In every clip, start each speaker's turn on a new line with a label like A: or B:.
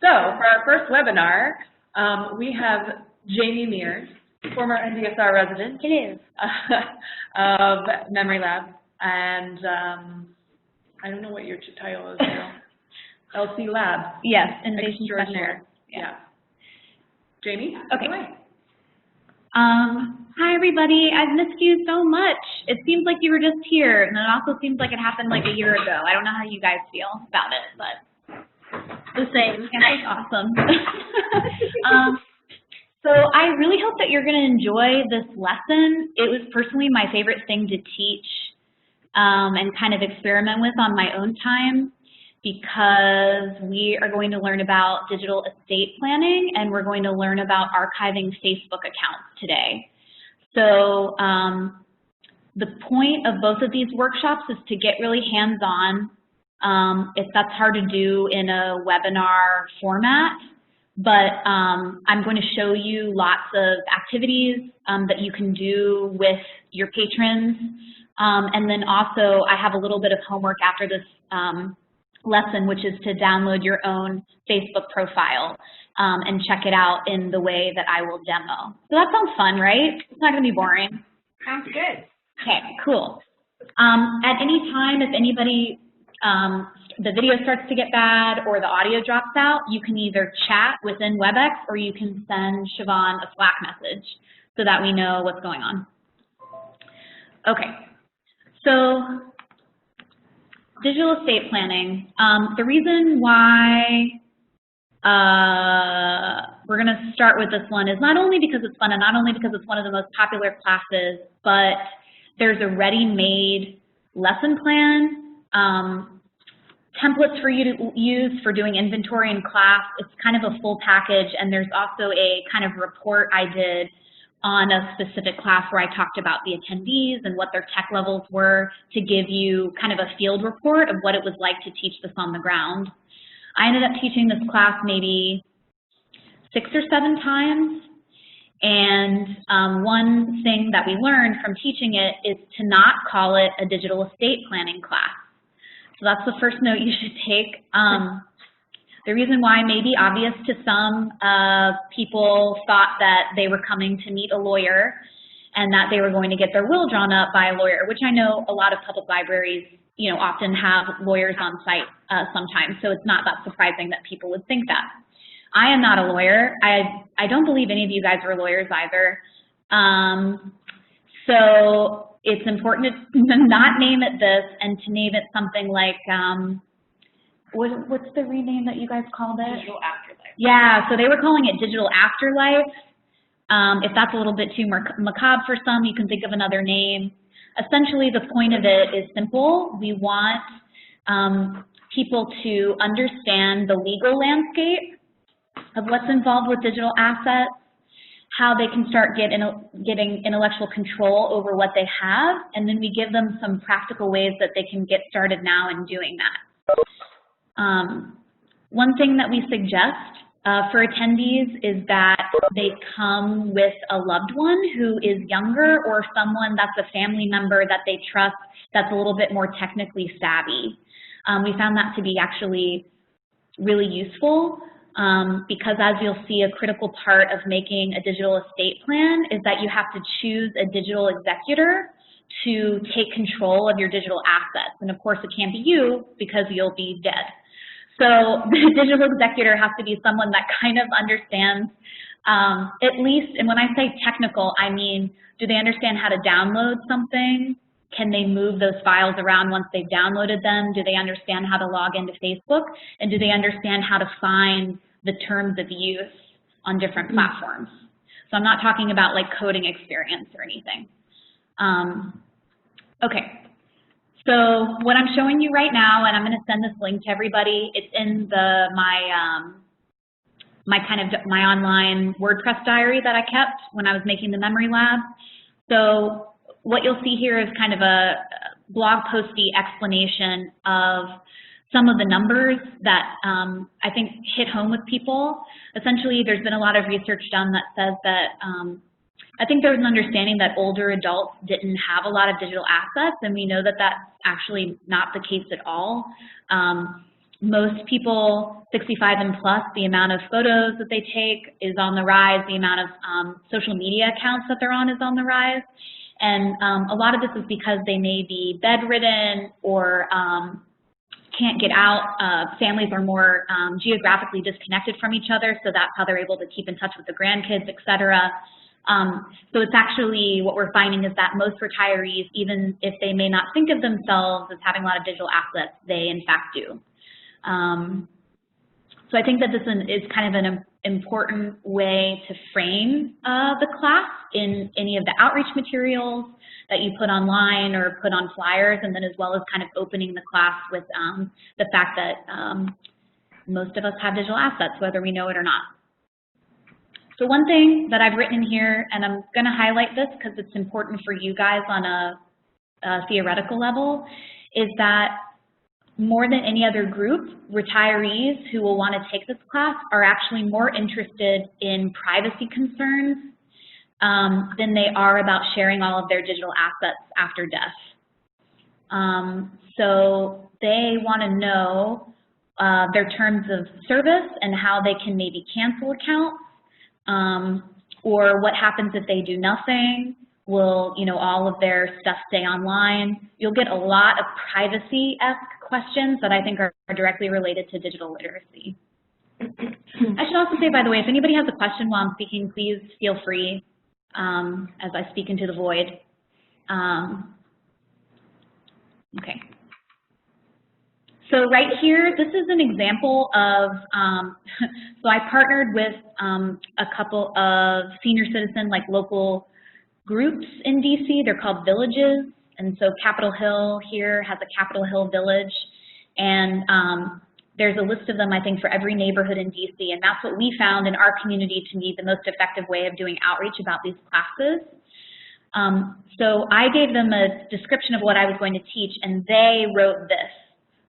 A: So for our first webinar, we have Jaime Mears, former NDSR resident.
B: It is.
A: Of MemLabNet, and I don't know what your title is now. LC Labs.
B: Yes, Innovation Specialist.
A: Yeah. Jaime?
B: Okay. Hi everybody, I've missed you so much. It seems like you were just here, and it also seems like it happened like a year ago. I don't know how you guys feel about it, but the same. It's awesome. So I really hope that you're going to enjoy this lesson. It was personally my favorite thing to teach and kind of experiment with on my own time, because we are going to learn about digital estate planning and we're going to learn about archiving Facebook accounts today. So the point of both of these workshops is to get really hands-on, if that's hard to do in a webinar format. But I'm going to show you lots of activities that you can do with your patrons. And then also I have a little bit of homework after this lesson, which is to download your own Facebook profile and check it out in the way that I will demo. So that sounds fun, right? It's not going to be boring.
A: Sounds good.
B: Okay, cool. At any time, if anybody, the video starts to get bad or the audio drops out, you can either chat within WebEx or you can send Siobhan a Slack message so that we know what's going on. Okay, so digital estate planning. The reason why we're going to start with this one is not only because it's fun and not only because it's one of the most popular classes, but there's a ready-made lesson plan, templates for you to use for doing inventory in class. It's kind of a full package, and there's also a kind of report I did on a specific class where I talked about the attendees and what their tech levels were to give you kind of a field report of what it was like to teach this on the ground. I ended up teaching this class maybe 6 or 7 times, and one thing that we learned from teaching it is to not call it a digital estate planning class. So that's the first note you should take. The reason why may be obvious to some. People thought that they were coming to meet a lawyer and that they were going to get their will drawn up by a lawyer, which I know a lot of public libraries, you know, often have lawyers on site sometimes, so it's not that surprising that people would think that. I am not a lawyer. I don't believe any of you guys are lawyers either. So it's important to not name it this and to name it something like, what's the rename that you guys called it?
A: Digital Afterlife.
B: Yeah, so they were calling it Digital Afterlife. If that's a little bit too macabre for some, you can think of another name. Essentially, the point of it is simple. We want people to understand the legal landscape of what's involved with digital assets, how they can start getting intellectual control over what they have, and then we give them some practical ways that they can get started now in doing that. One thing that we suggest for attendees is that they come with a loved one who is younger or someone that's a family member that they trust that's a little bit more technically savvy. We found that to be actually really useful. Because as you'll see, a critical part of making a digital estate plan is that you have to choose a digital executor to take control of your digital assets. And of course, it can't be you because you'll be dead. So the digital executor has to be someone that kind of understands at least, and when I say technical, I mean, do they understand how to download something? Can they move those files around once they've downloaded them? Do they understand how to log into Facebook? And do they understand how to find the terms of use on different platforms? So I'm not talking about like coding experience or anything. Okay, so what I'm showing you right now, and I'm going to send this link to everybody. It's in my online WordPress diary that I kept when I was making the memory lab. So what you'll see here is kind of a blog posty explanation of some of the numbers that I think hit home with people. Essentially, there's been a lot of research done that says that I think there was an understanding that older adults didn't have a lot of digital assets, and we know that that's actually not the case at all. Most people 65 and plus, the amount of photos that they take is on the rise, the amount of social media accounts that they're on is on the rise. And a lot of this is because they may be bedridden or can't get out. Families are more geographically disconnected from each other, so that's how they're able to keep in touch with the grandkids, et cetera. So it's actually, what we're finding is that most retirees, even if they may not think of themselves as having a lot of digital assets, they in fact do. So I think that this is kind of an important way to frame the class in any of the outreach materials that you put online or put on flyers, and then as well as kind of opening the class with the fact that most of us have digital assets, whether we know it or not. So one thing that I've written here, and I'm going to highlight this because it's important for you guys on a theoretical level, is that more than any other group, retirees who will want to take this class are actually more interested in privacy concerns than they are about sharing all of their digital assets after death. So they want to know their terms of service and how they can maybe cancel accounts, or what happens if they do nothing. Will, you know, all of their stuff stay online? You'll get a lot of privacy-esque questions that I think are directly related to digital literacy. I should also say, by the way, if anybody has a question while I'm speaking, please feel free as I speak into the void. Okay. So right here, this is an example of, so I partnered with a couple of senior citizen, like local groups in DC. They're called villages. And so Capitol Hill here has a Capitol Hill village. And there's a list of them, I think, for every neighborhood in DC. And that's what we found in our community to be the most effective way of doing outreach about these classes. So I gave them a description of what I was going to teach, and they wrote this.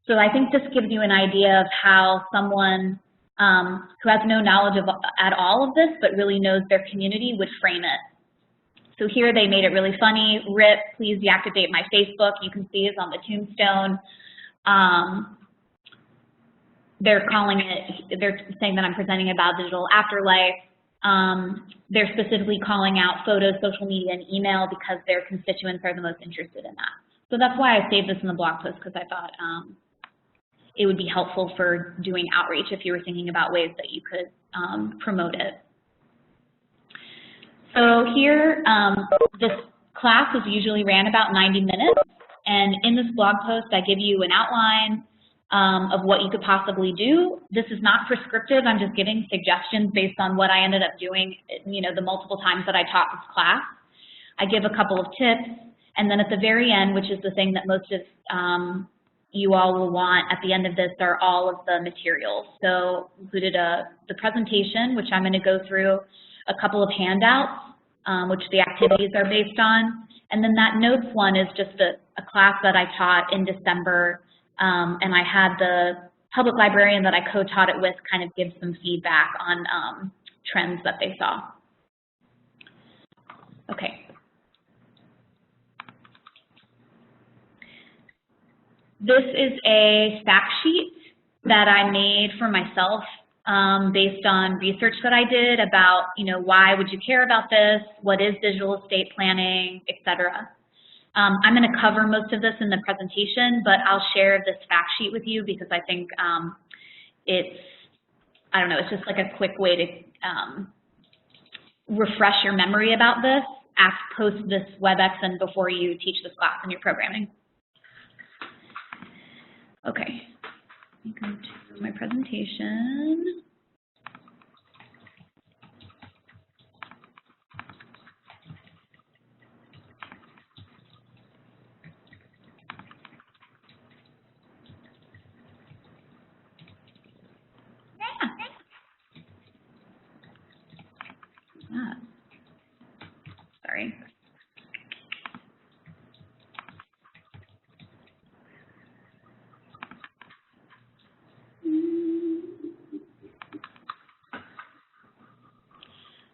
B: So I think this gives you an idea of how someone who has no knowledge of at all of this, but really knows their community, would frame it. So here they made it really funny. RIP, please deactivate my Facebook. You can see it's on the tombstone. They're calling it, they're saying that I'm presenting about digital afterlife. They're specifically calling out photos, social media, and email because their constituents are the most interested in that. So that's why I saved this in the blog post, because I thought it would be helpful for doing outreach if you were thinking about ways that you could promote it. So here, this class is usually ran about 90 minutes, and in this blog post I give you an outline of what you could possibly do. This is not prescriptive. I'm just giving suggestions based on what I ended up doing, you know, the multiple times that I taught this class. I give a couple of tips, and then at the very end, which is the thing that most of you all will want at the end of this, are all of the materials. So included the presentation, which I'm going to go through, a couple of handouts, which the activities are based on, and then that notes one is just a class that I taught in December, and I had the public librarian that I co-taught it with kind of give some feedback on trends that they saw. Okay. This is a fact sheet that I made for myself based on research that I did about, you know, why would you care about this, what is digital estate planning, et cetera. I'm going to cover most of this in the presentation, but I'll share this fact sheet with you because I think it's, I don't know, it's just like a quick way to refresh your memory about this, post this WebEx and before you teach this class in your programming. Okay, I'm going to do my presentation. Sorry.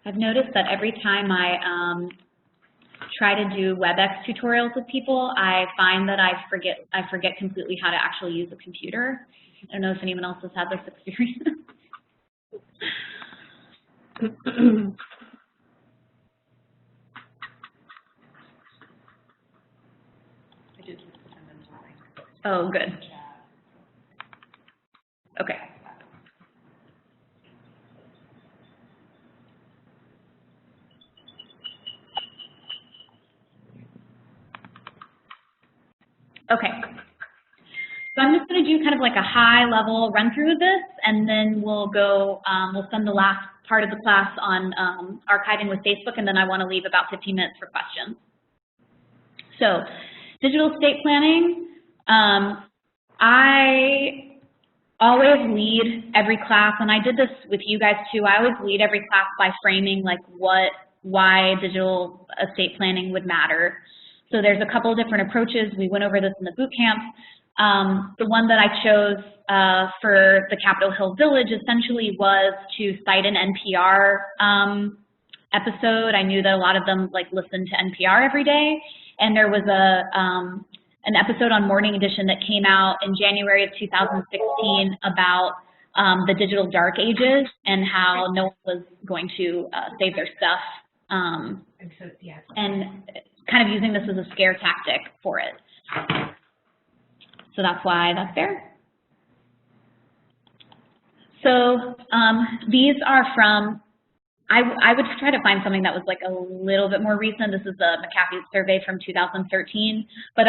B: I've noticed that every time I try to do WebEx tutorials with people, I find that I forget completely how to actually use a computer. I don't know if anyone else has had this experience. Oh, good. Okay. Okay. So I'm just going to do kind of like a high-level run-through of this, and then we'll go, we'll spend the last part of the class on archiving with Facebook, and then I want to leave about 15 minutes for questions. So, digital estate planning. I always lead every class, and I did this with you guys too. I always lead every class by framing like why digital estate planning would matter. So there's a couple of different approaches. We went over this in the boot camp. The one that I chose for the Capitol Hill Village essentially was to cite an NPR episode. I knew that a lot of them like listened to NPR every day, and there was an episode on Morning Edition that came out in January of 2016 about the digital dark ages and how no one was going to save their stuff, and kind of using this as a scare tactic for it. So that's why that's there. So these are from, I would try to find something that was like a little bit more recent. This is the McAfee survey from 2013, but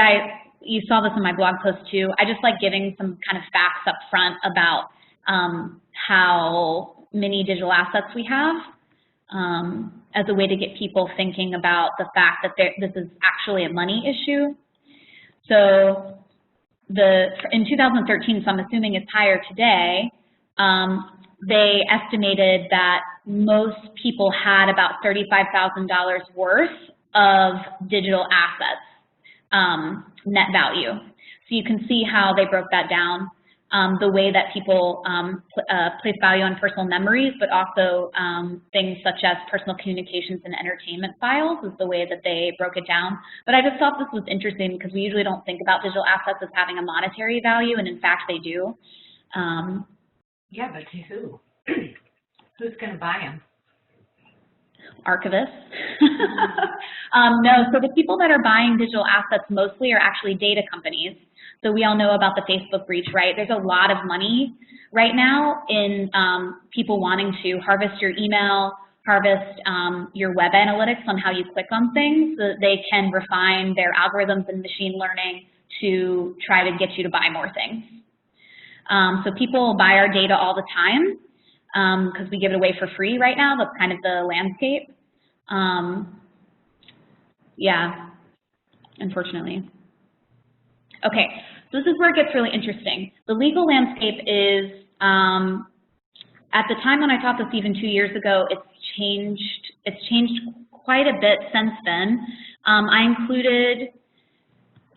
B: you saw this in my blog post too. I just like giving some kind of facts up front about how many digital assets we have as a way to get people thinking about the fact that this is actually a money issue. So in 2013, so I'm assuming it's higher today, they estimated that most people had about $35,000 worth of digital assets, net value. So you can see how they broke that down, the way that people place value on personal memories, but also things such as personal communications and entertainment files is the way that they broke it down. But I just thought this was interesting because we usually don't think about digital assets as having a monetary value, and in fact they do.
C: Yeah, but to who? Who's going to buy them?
B: Archivists. No, so the people that are buying digital assets mostly are actually data companies. So we all know about the Facebook breach, right? There's a lot of money right now in people wanting to harvest your email, harvest your web analytics on how you click on things so that they can refine their algorithms and machine learning to try to get you to buy more things. So people buy our data all the time because we give it away for free right now. That's kind of the landscape. Yeah, unfortunately. Okay, so this is where it gets really interesting. The legal landscape is, at the time when I taught this even 2 years ago, it's changed quite a bit since then. I included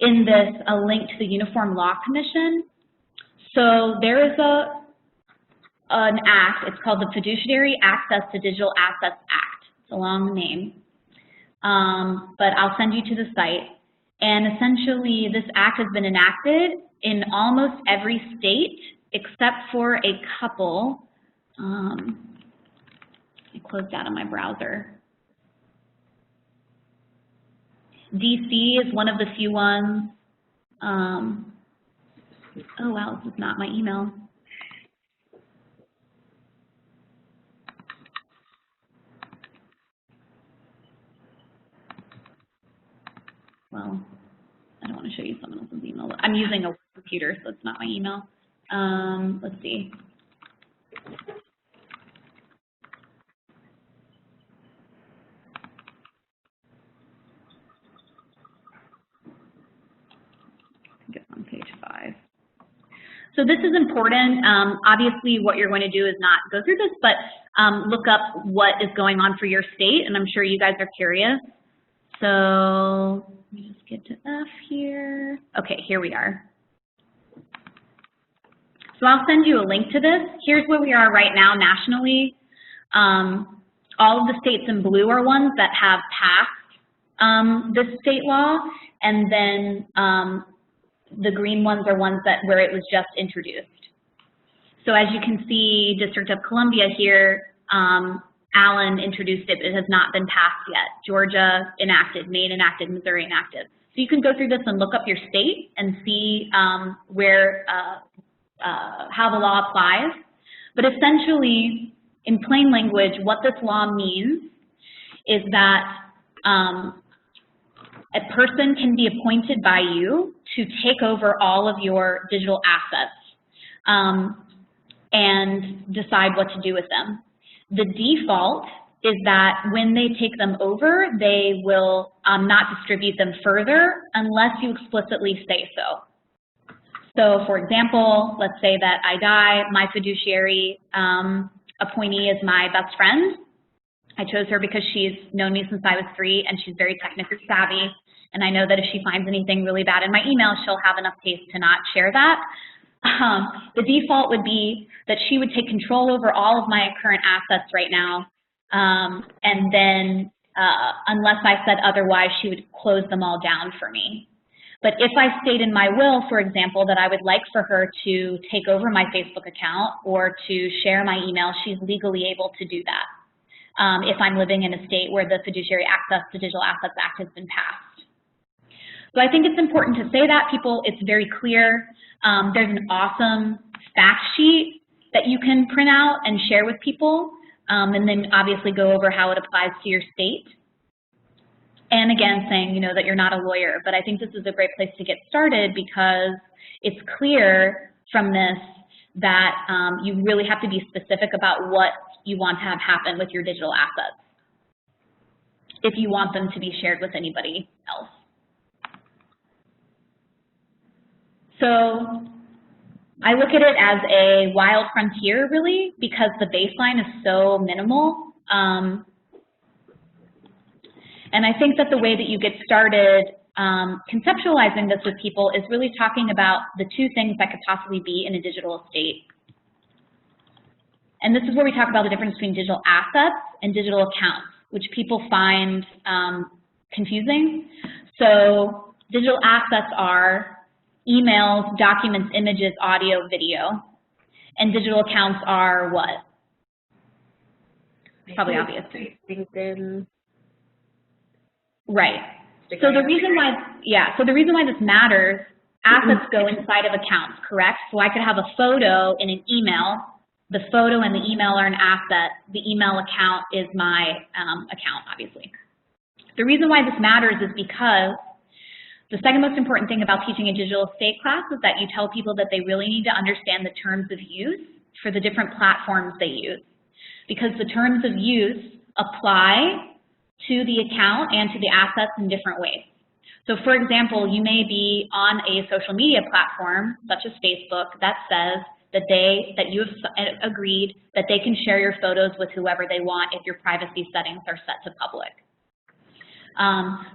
B: in this a link to the Uniform Law Commission. So there is an act, it's called the Fiduciary Access to Digital Assets Act. It's a long name, but I'll send you to the site. And essentially, this act has been enacted in almost every state except for a couple. I closed out of my browser. DC is one of the few ones. Oh, wow, this is not my email. Well, I don't want to show you someone else's email. I'm using a computer, so it's not my email. Let's see. I think it's on page 5. So this is important. Obviously, what you're going to do is not go through this, but look up what is going on for your state, and I'm sure you guys are curious. So let me just get to F here. Okay, here we are. So I'll send you a link to this. Here's where we are right now nationally. All of the states in blue are ones that have passed this state law, and then the green ones are ones where it was just introduced. So as you can see, District of Columbia here, Allen introduced it, but it has not been passed yet. Georgia enacted, Maine enacted, Missouri enacted. So you can go through this and look up your state and see how the law applies. But essentially, in plain language, what this law means is that a person can be appointed by you to take over all of your digital assets and decide what to do with them. The default is that when they take them over, they will not distribute them further unless you explicitly say so. So for example, let's say that I die, my fiduciary appointee is my best friend. I chose her because she's known me since I was 3 and she's very technically savvy. And I know that if she finds anything really bad in my email, she'll have enough taste to not share that. The default would be that she would take control over all of my current assets right now. And then unless I said otherwise, she would close them all down for me. But if I state in my will, for example, that I would like for her to take over my Facebook account or to share my email, she's legally able to do that if I'm living in a state where the Fiduciary Access to Digital Assets Act has been passed. So I think it's important to say that, people, it's very clear. There's an awesome fact sheet that you can print out and share with people, and then obviously go over how it applies to your state. And again, saying, you know, that you're not a lawyer, but I think this is a great place to get started because it's clear from this that you really have to be specific about what you want to have happen with your digital assets if you want them to be shared with anybody else. So I look at it as a wild frontier, really, because the baseline is so minimal. And I think that the way that you get started conceptualizing this with people is really talking about the 2 things that could possibly be in a digital estate. And this is where we talk about the difference between digital assets and digital accounts, which people find confusing. So digital assets are emails, documents, images, audio, video. And digital accounts are what? Probably obvious.
C: LinkedIn.
B: Right. So the reason why, so the reason why this matters, assets go inside of accounts, correct? So I could have a photo in an email. The photo and the email are an asset. The email account is my account, obviously. The reason why this matters is because the second most important thing about teaching a digital estate class is that you tell people that they really need to understand the terms of use for the different platforms they use, because the terms of use apply to the account and to the assets in different ways. So for example, you may be on a social media platform, such as Facebook, that says that you have agreed that they can share your photos with whoever they want if your privacy settings are set to public.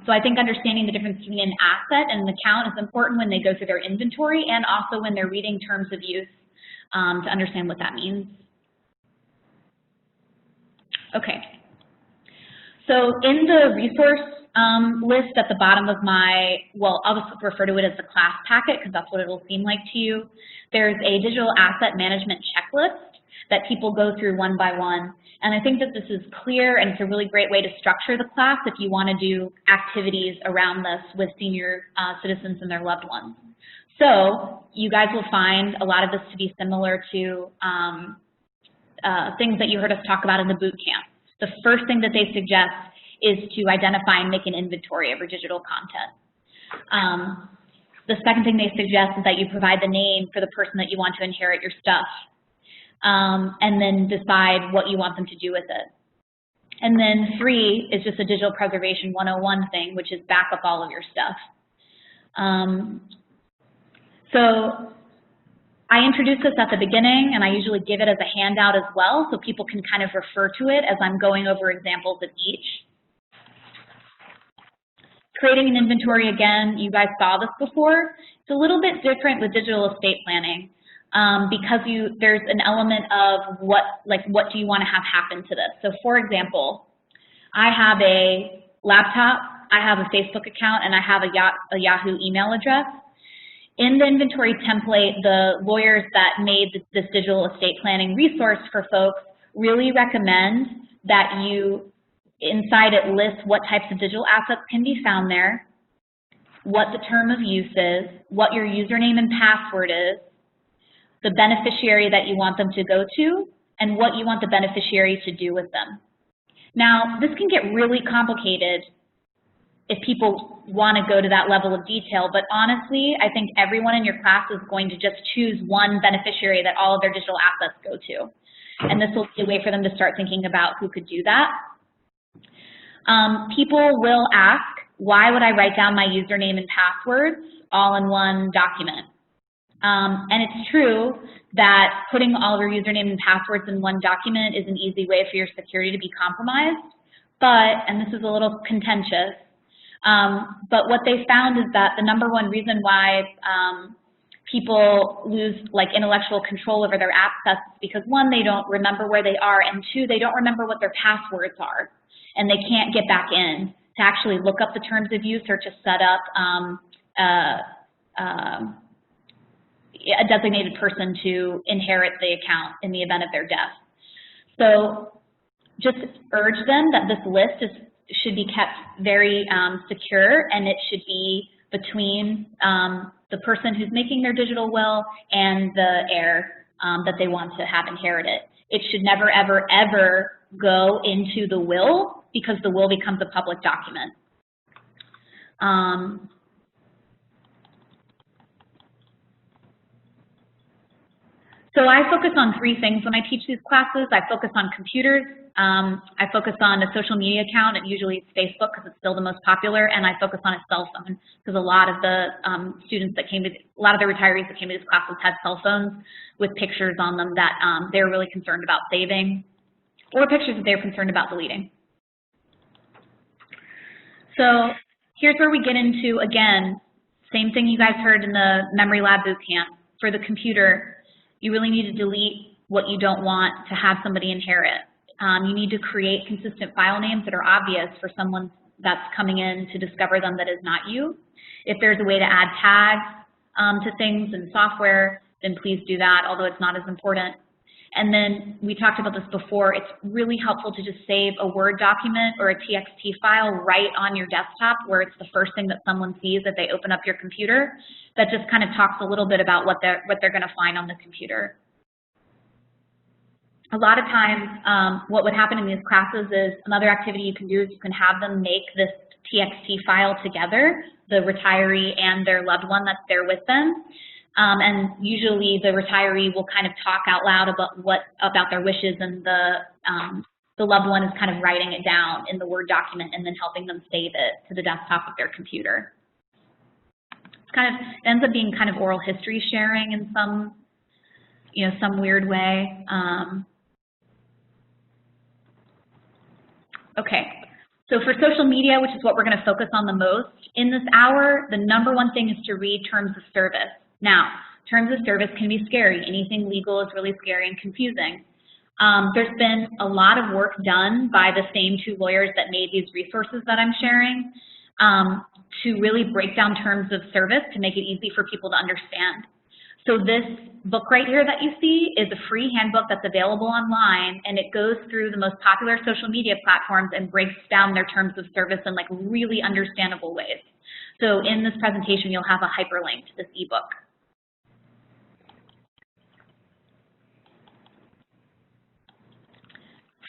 B: So I think understanding the difference between an asset and an account is important when they go through their inventory and also when they're reading terms of use to understand what that means. Okay. So in the resource list at the bottom of my, well, I'll just refer to it as the class packet because that's what it'll seem like to you. There's a digital asset management checklist that people go through one by one. And I think that this is clear and it's a really great way to structure the class if you want to do activities around this with senior citizens and their loved ones. So you guys will find a lot of this to be similar to things that you heard us talk about in the boot camp. The first thing that they suggest is to identify and make an inventory of your digital content. The second thing they suggest is that you provide the name for the person that you want to inherit your stuff, and then decide what you want them to do with it. And then 3 is just a digital preservation 101 thing, which is back up all of your stuff. So I introduce this at the beginning, and I usually give it as a handout as well, so people can kind of refer to it as I'm going over examples of each. Creating an inventory, again, you guys saw this before. It's a little bit different with digital estate planning because there's an element of what do you want to have happen to this. So for example, I have a laptop. I have a Facebook account and I have a Yahoo email address. In the inventory template, the lawyers that made this digital estate planning resource for folks really recommend that you, inside it, list what types of digital assets can be found there, what the term of use is, what your username and password is, the beneficiary that you want them to go to, and what you want the beneficiary to do with them. Now, this can get really complicated if people want to go to that level of detail, but honestly, I think everyone in your class is going to just choose one beneficiary that all of their digital assets go to. And this will be a way for them to start thinking about who could do that. People will ask, why would I write down my username and passwords all in one document? And it's true that putting all of your username and passwords in one document is an easy way for your security to be compromised, but, and this is a little contentious, but what they found is that the #1 reason why people lose intellectual control over their assets is because 1, they don't remember where they are, and 2, they don't remember what their passwords are, and they can't get back in to actually look up the terms of use or to set up a designated person to inherit the account in the event of their death. So just urge them that this list should be kept very secure, and it should be between the person who's making their digital will and the heir that they want to have inherit it. It should never, ever, ever go into the will, because the will becomes a public document. So I focus on 3 things when I teach these classes. I focus on computers, I focus on a social media account, and usually it's Facebook because it's still the most popular, and I focus on a cell phone because a lot of the students that came to, a lot of the retirees that came to these classes had cell phones with pictures on them that they're really concerned about saving, or pictures that they're concerned about deleting. So here's where we get into, again, same thing you guys heard in the Memory Lab Bootcamp. For the computer, you really need to delete what you don't want to have somebody inherit. You need to create consistent file names that are obvious for someone that's coming in to discover them that is not you. If there's a way to add tags to things in software, then please do that, although it's not as important. And then we talked about this before, it's really helpful to just save a Word document or a TXT file right on your desktop where it's the first thing that someone sees if they open up your computer. That just kind of talks a little bit about what they're going to find on the computer. A lot of times, what would happen in these classes is another activity you can do is you can have them make this TXT file together, the retiree and their loved one that's there with them. And usually the retiree will kind of talk out loud about their wishes, and the loved one is kind of writing it down in the Word document and then helping them save it to the desktop of their computer. It's kind of, it ends up being kind of oral history sharing in some, some weird way. Okay, so for social media, which is what we're going to focus on the most in this hour, the #1 thing is to read terms of service. Now, terms of service can be scary. Anything legal is really scary and confusing. There's been a lot of work done by the same 2 lawyers that made these resources that I'm sharing to really break down terms of service to make it easy for people to understand. So this book right here that you see is a free handbook that's available online, and it goes through the most popular social media platforms and breaks down their terms of service in really understandable ways. So in this presentation, you'll have a hyperlink to this ebook.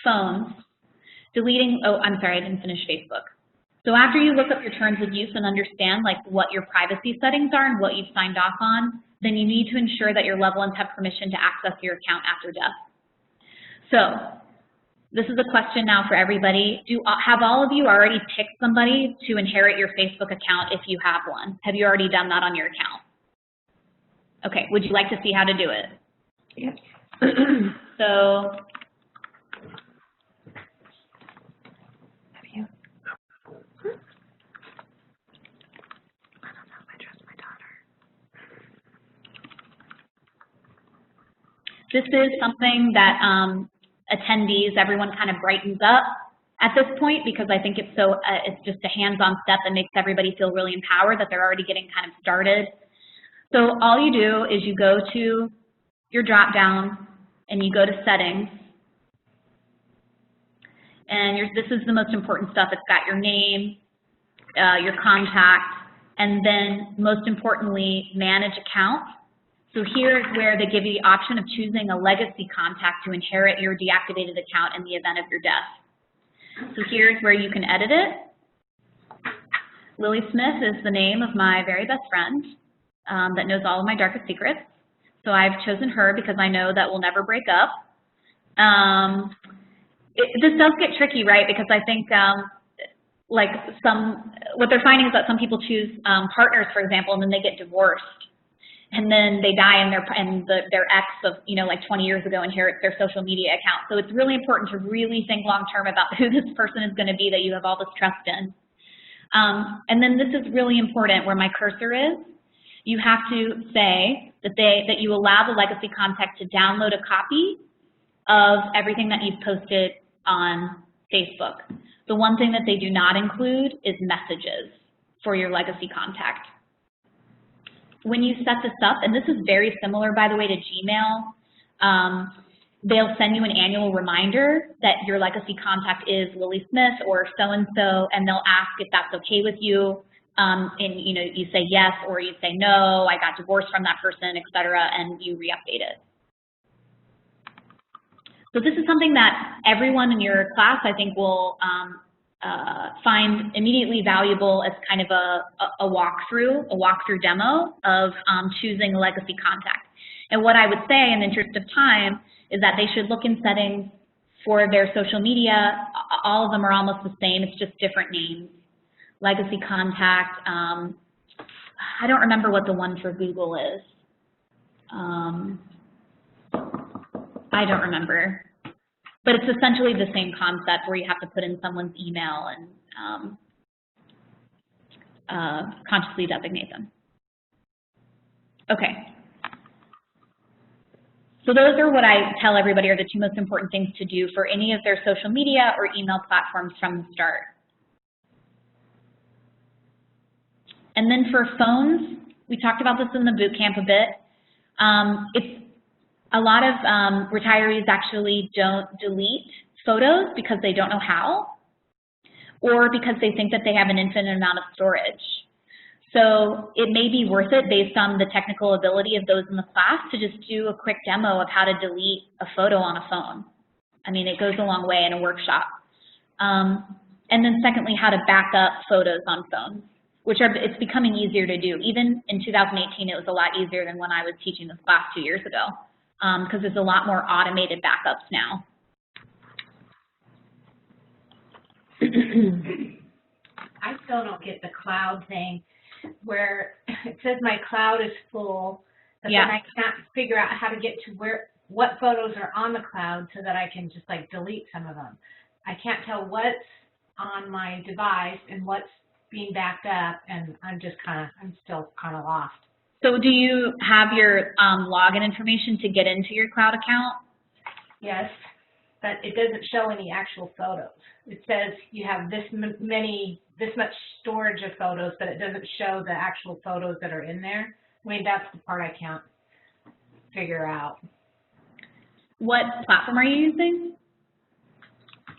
B: Phones, deleting, oh, I'm sorry, I didn't finish Facebook. So after you look up your terms of use and understand what your privacy settings are and what you've signed off on, then you need to ensure that your loved ones have permission to access your account after death. So this is a question now for everybody. Have all of you already picked somebody to inherit your Facebook account if you have one? Have you already done that on your account? Okay, would you like to see how to do it?
C: Yes.
B: So this is something that attendees, everyone kind of brightens up at this point, because I think it's it's just a hands-on step that makes everybody feel really empowered that they're already getting kind of started. So all you do is you go to your drop-down and you go to Settings. And this is the most important stuff. It's got your name, your contact, and then most importantly, Manage Account. So here's where they give you the option of choosing a legacy contact to inherit your deactivated account in the event of your death. So here's where you can edit it. Lily Smith is the name of my very best friend that knows all of my darkest secrets. So I've chosen her because I know that we'll never break up. This does get tricky, right? Because I think what they're finding is that some people choose partners, for example, and then they get divorced. And then they die and their ex of, like 20 years ago inherits their social media account. So it's really important to really think long-term about who this person is going to be that you have all this trust in. And then this is really important where my cursor is. You have to say that you allow the legacy contact to download a copy of everything that you've posted on Facebook. The one thing that they do not include is messages for your legacy contact. When you set this up, and this is very similar, by the way, to Gmail, they'll send you an annual reminder that your legacy contact is Lily Smith or so-and-so, and they'll ask if that's okay with you. And you say yes, or you say no, I got divorced from that person, etc., and you re-update it. So this is something that everyone in your class, I think, will find immediately valuable as kind of a walkthrough demo of choosing a legacy contact. And what I would say in the interest of time is that they should look in settings for their social media. All of them are almost the same, it's just different names. Legacy contact, I don't remember what the one for Google is. I don't remember. But it's essentially the same concept where you have to put in someone's email and consciously designate them. Okay. So those are what I tell everybody are the two most important things to do for any of their social media or email platforms from the start. And then for phones, we talked about this in the boot camp a bit. A lot of retirees actually don't delete photos because they don't know how, or because they think that they have an infinite amount of storage. So it may be worth it, based on the technical ability of those in the class, to just do a quick demo of how to delete a photo on a phone. I mean, it goes a long way in a workshop. And then secondly, how to back up photos on phones, it's becoming easier to do. Even in 2018, it was a lot easier than when I was teaching this class 2 years ago, because there's a lot more automated backups now.
C: I still don't get the cloud thing where it says my cloud is full, but then I can't figure out how to get to what photos are on the cloud so that I can just like delete some of them. I can't tell what's on my device and what's being backed up, and I'm still kind of lost.
B: So do you have your login information to get into your cloud account?
C: Yes, but it doesn't show any actual photos. It says you have this much storage of photos, but it doesn't show the actual photos that are in there. I mean, that's the part I can't figure out.
B: What platform are you using?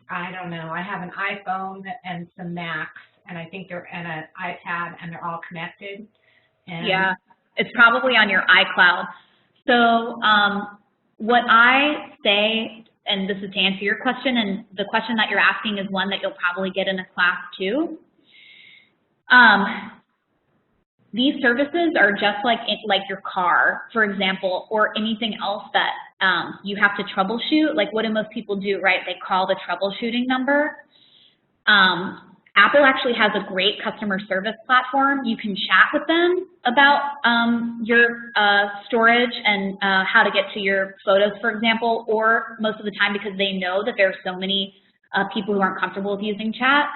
C: I don't know. I have an iPhone and some Macs, and I think they're and an iPad, and they're all connected. And
B: yeah, it's probably on your iCloud. So what I say, and this is to answer your question, and the question that you're asking is one that you'll probably get in a class too. These services are just like your car, for example, or anything else that you have to troubleshoot. Like, what do most people do, right? They call the troubleshooting number. Apple actually has a great customer service platform. You can chat with them about your storage and how to get to your photos, for example, or most of the time, because they know that there are so many people who aren't comfortable with using chat,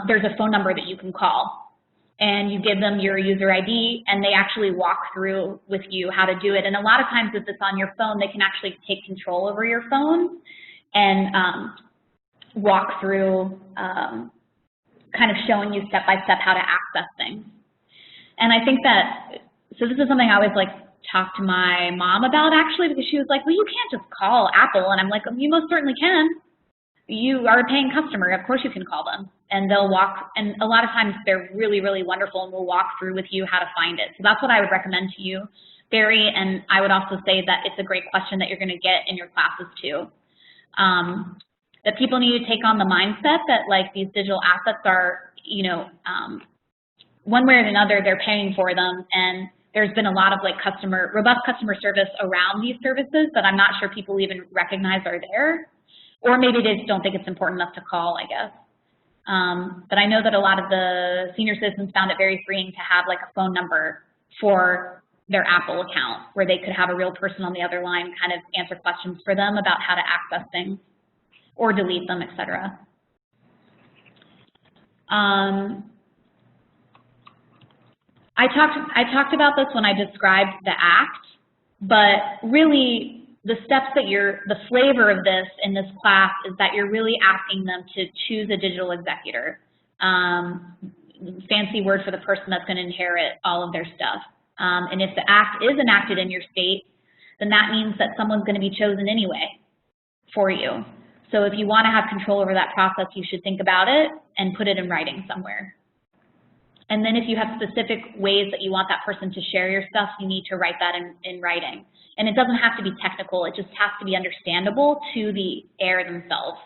B: there's a phone number that you can call. And you give them your user ID, and they actually walk through with you how to do it. And a lot of times, if it's on your phone, they can actually take control over your phone and walk through kind of showing you step by step how to access things. And I think that, so this is something I always like talk to my mom about actually, because she was like, well, you can't just call Apple. And I'm like, you most certainly can. You are a paying customer, of course you can call them. And they'll walk, and a lot of times they're really, really wonderful and will walk through with you how to find it. So that's what I would recommend to you, Barry, and I would also say that it's a great question that you're gonna get in your classes too. That people need to take on the mindset that like these digital assets are, you know, one way or another they're paying for them, and there's been a lot of like robust customer service around these services that I'm not sure people even recognize are there, or maybe they just don't think it's important enough to call, I guess. But I know that a lot of the senior citizens found it very freeing to have like a phone number for their Apple account where they could have a real person on the other line kind of answer questions for them about how to access things or delete them, etc. I talked about this when I described the act, but really the steps that the flavor of this in this class is that you're really asking them to choose a digital executor. Fancy word for the person that's going to inherit all of their stuff. And if the act is enacted in your state, then that means that someone's going to be chosen anyway for you. So if you want to have control over that process, you should think about it and put it in writing somewhere. And then if you have specific ways that you want that person to share your stuff, you need to write that in writing. And it doesn't have to be technical, it just has to be understandable to the heir themselves.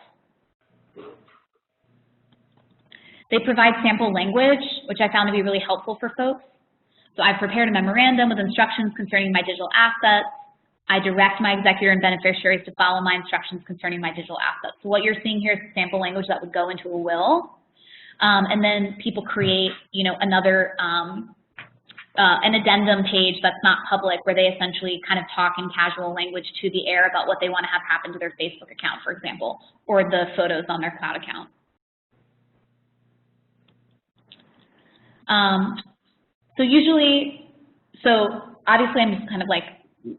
B: They provide sample language, which I found to be really helpful for folks. So I've prepared a memorandum with instructions concerning my digital assets. I direct my executor and beneficiaries to follow my instructions concerning my digital assets. So what you're seeing here is sample language that would go into a will. And then people create, you know, another, an addendum page that's not public where they essentially kind of talk in casual language to the heir about what they want to have happen to their Facebook account, for example, or the photos on their cloud account. So obviously I'm just kind of like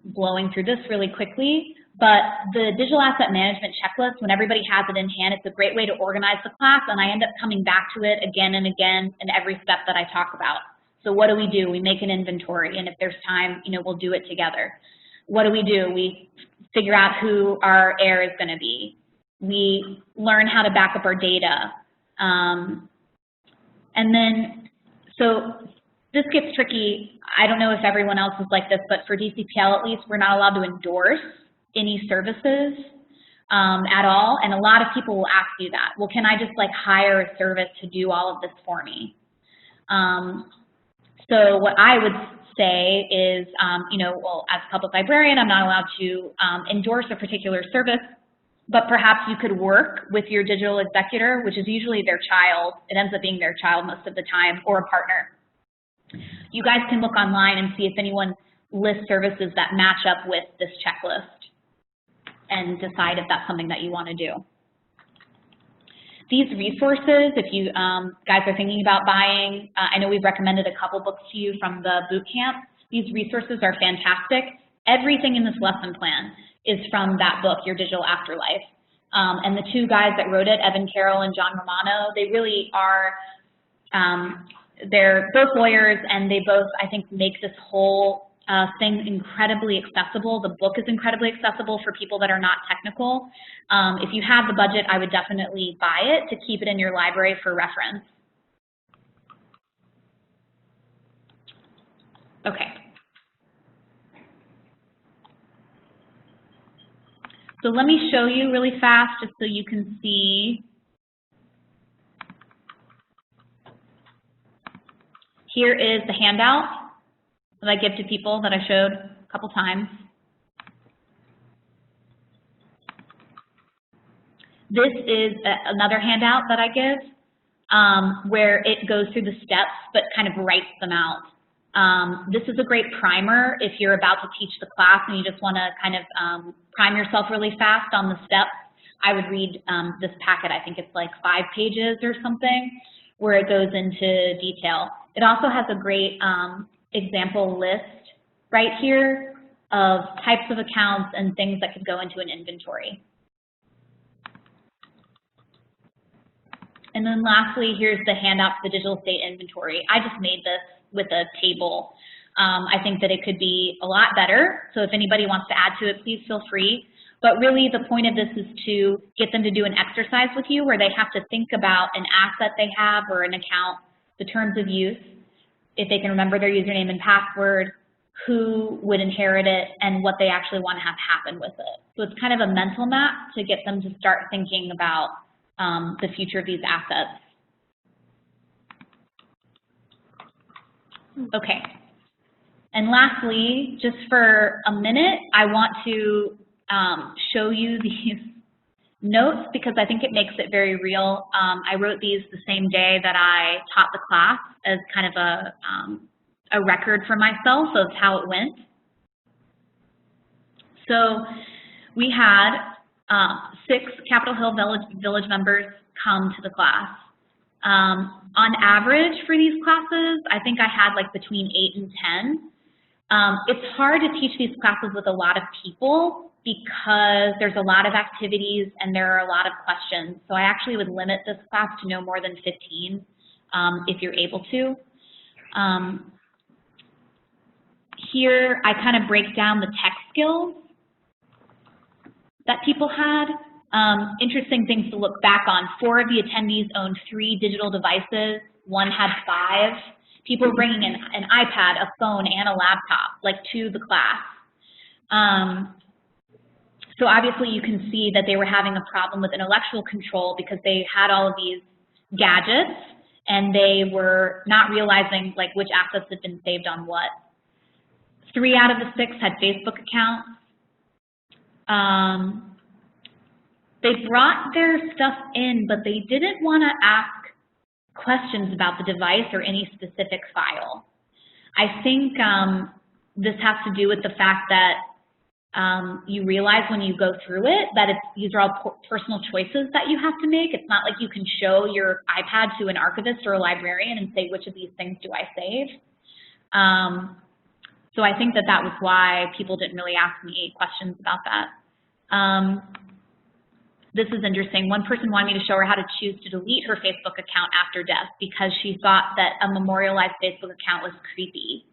B: blowing through this really quickly, but the digital asset management checklist, when everybody has it in hand, it's a great way to organize the class, and I end up coming back to it again and again in every step that I talk about. So what do? We make an inventory, and if there's time, you know, we'll do it together. What do? We figure out who our heir is going to be. We learn how to back up our data. And then, so this gets tricky. I don't know if everyone else is like this, but for DCPL at least, we're not allowed to endorse any services at all. And a lot of people will ask you that. Well, can I just like hire a service to do all of this for me? So what I would say is, you know, well, as a public librarian, I'm not allowed to endorse a particular service, but perhaps you could work with your digital executor, which is usually their child. It ends up being their child most of the time, or a partner. You guys can look online and see if anyone lists services that match up with this checklist and decide if that's something that you want to do. These resources, if you guys are thinking about buying, I know we've recommended a couple books to you from the boot camp. These resources are fantastic. Everything in this lesson plan is from that book, Your Digital Afterlife. And the two guys that wrote it, Evan Carroll and John Romano, they really are, they're both lawyers, and they both, I think, make this whole thing incredibly accessible. The book is incredibly accessible for people that are not technical. If you have the budget, I would definitely buy it to keep it in your library for reference. Okay. So let me show you really fast just so you can see. Here is the handout that I give to people that I showed a couple times. This is another handout that I give where it goes through the steps but kind of writes them out. This is a great primer if you're about to teach the class and you just want to kind of prime yourself really fast on the steps. I would read this packet. I think it's like 5 pages or something where it goes into detail. It also has a great example list right here of types of accounts and things that could go into an inventory. And then lastly, here's the handout for the digital estate inventory. I just made this with a table. I think that it could be a lot better, so if anybody wants to add to it, please feel free. But really the point of this is to get them to do an exercise with you where they have to think about an asset they have or an account, the terms of use, if they can remember their username and password, who would inherit it, and what they actually want to have happen with it. So it's kind of a mental map to get them to start thinking about the future of these assets. Okay. And lastly, just for a minute, I want to show you these notes because I think it makes it very real. I wrote these the same day that I taught the class as kind of a record for myself of how it went. So we had 6 Capitol Hill Village members come to the class. On average for these classes, I think I had like between 8 and 10. It's hard to teach these classes with a lot of people because there's a lot of activities and there are a lot of questions. So I actually would limit this class to no more than 15 if you're able to. Here I kind of break down the tech skills that people had. Interesting things to look back on. 4 of the attendees owned 3 digital devices. 1 had 5. People were bringing in an iPad, a phone, and a laptop, like to the class. So obviously you can see that they were having a problem with intellectual control because they had all of these gadgets and they were not realizing like which assets had been saved on what. 3 out of the 6 had Facebook accounts. They brought their stuff in, but they didn't want to ask questions about the device or any specific file. I think this has to do with the fact that you realize when you go through it that these are all personal choices that you have to make. It's not like you can show your iPad to an archivist or a librarian and say, which of these things do I save? So I think that was why people didn't really ask me questions about that. This is interesting. One person wanted me to show her how to choose to delete her Facebook account after death because she thought that a memorialized Facebook account was creepy.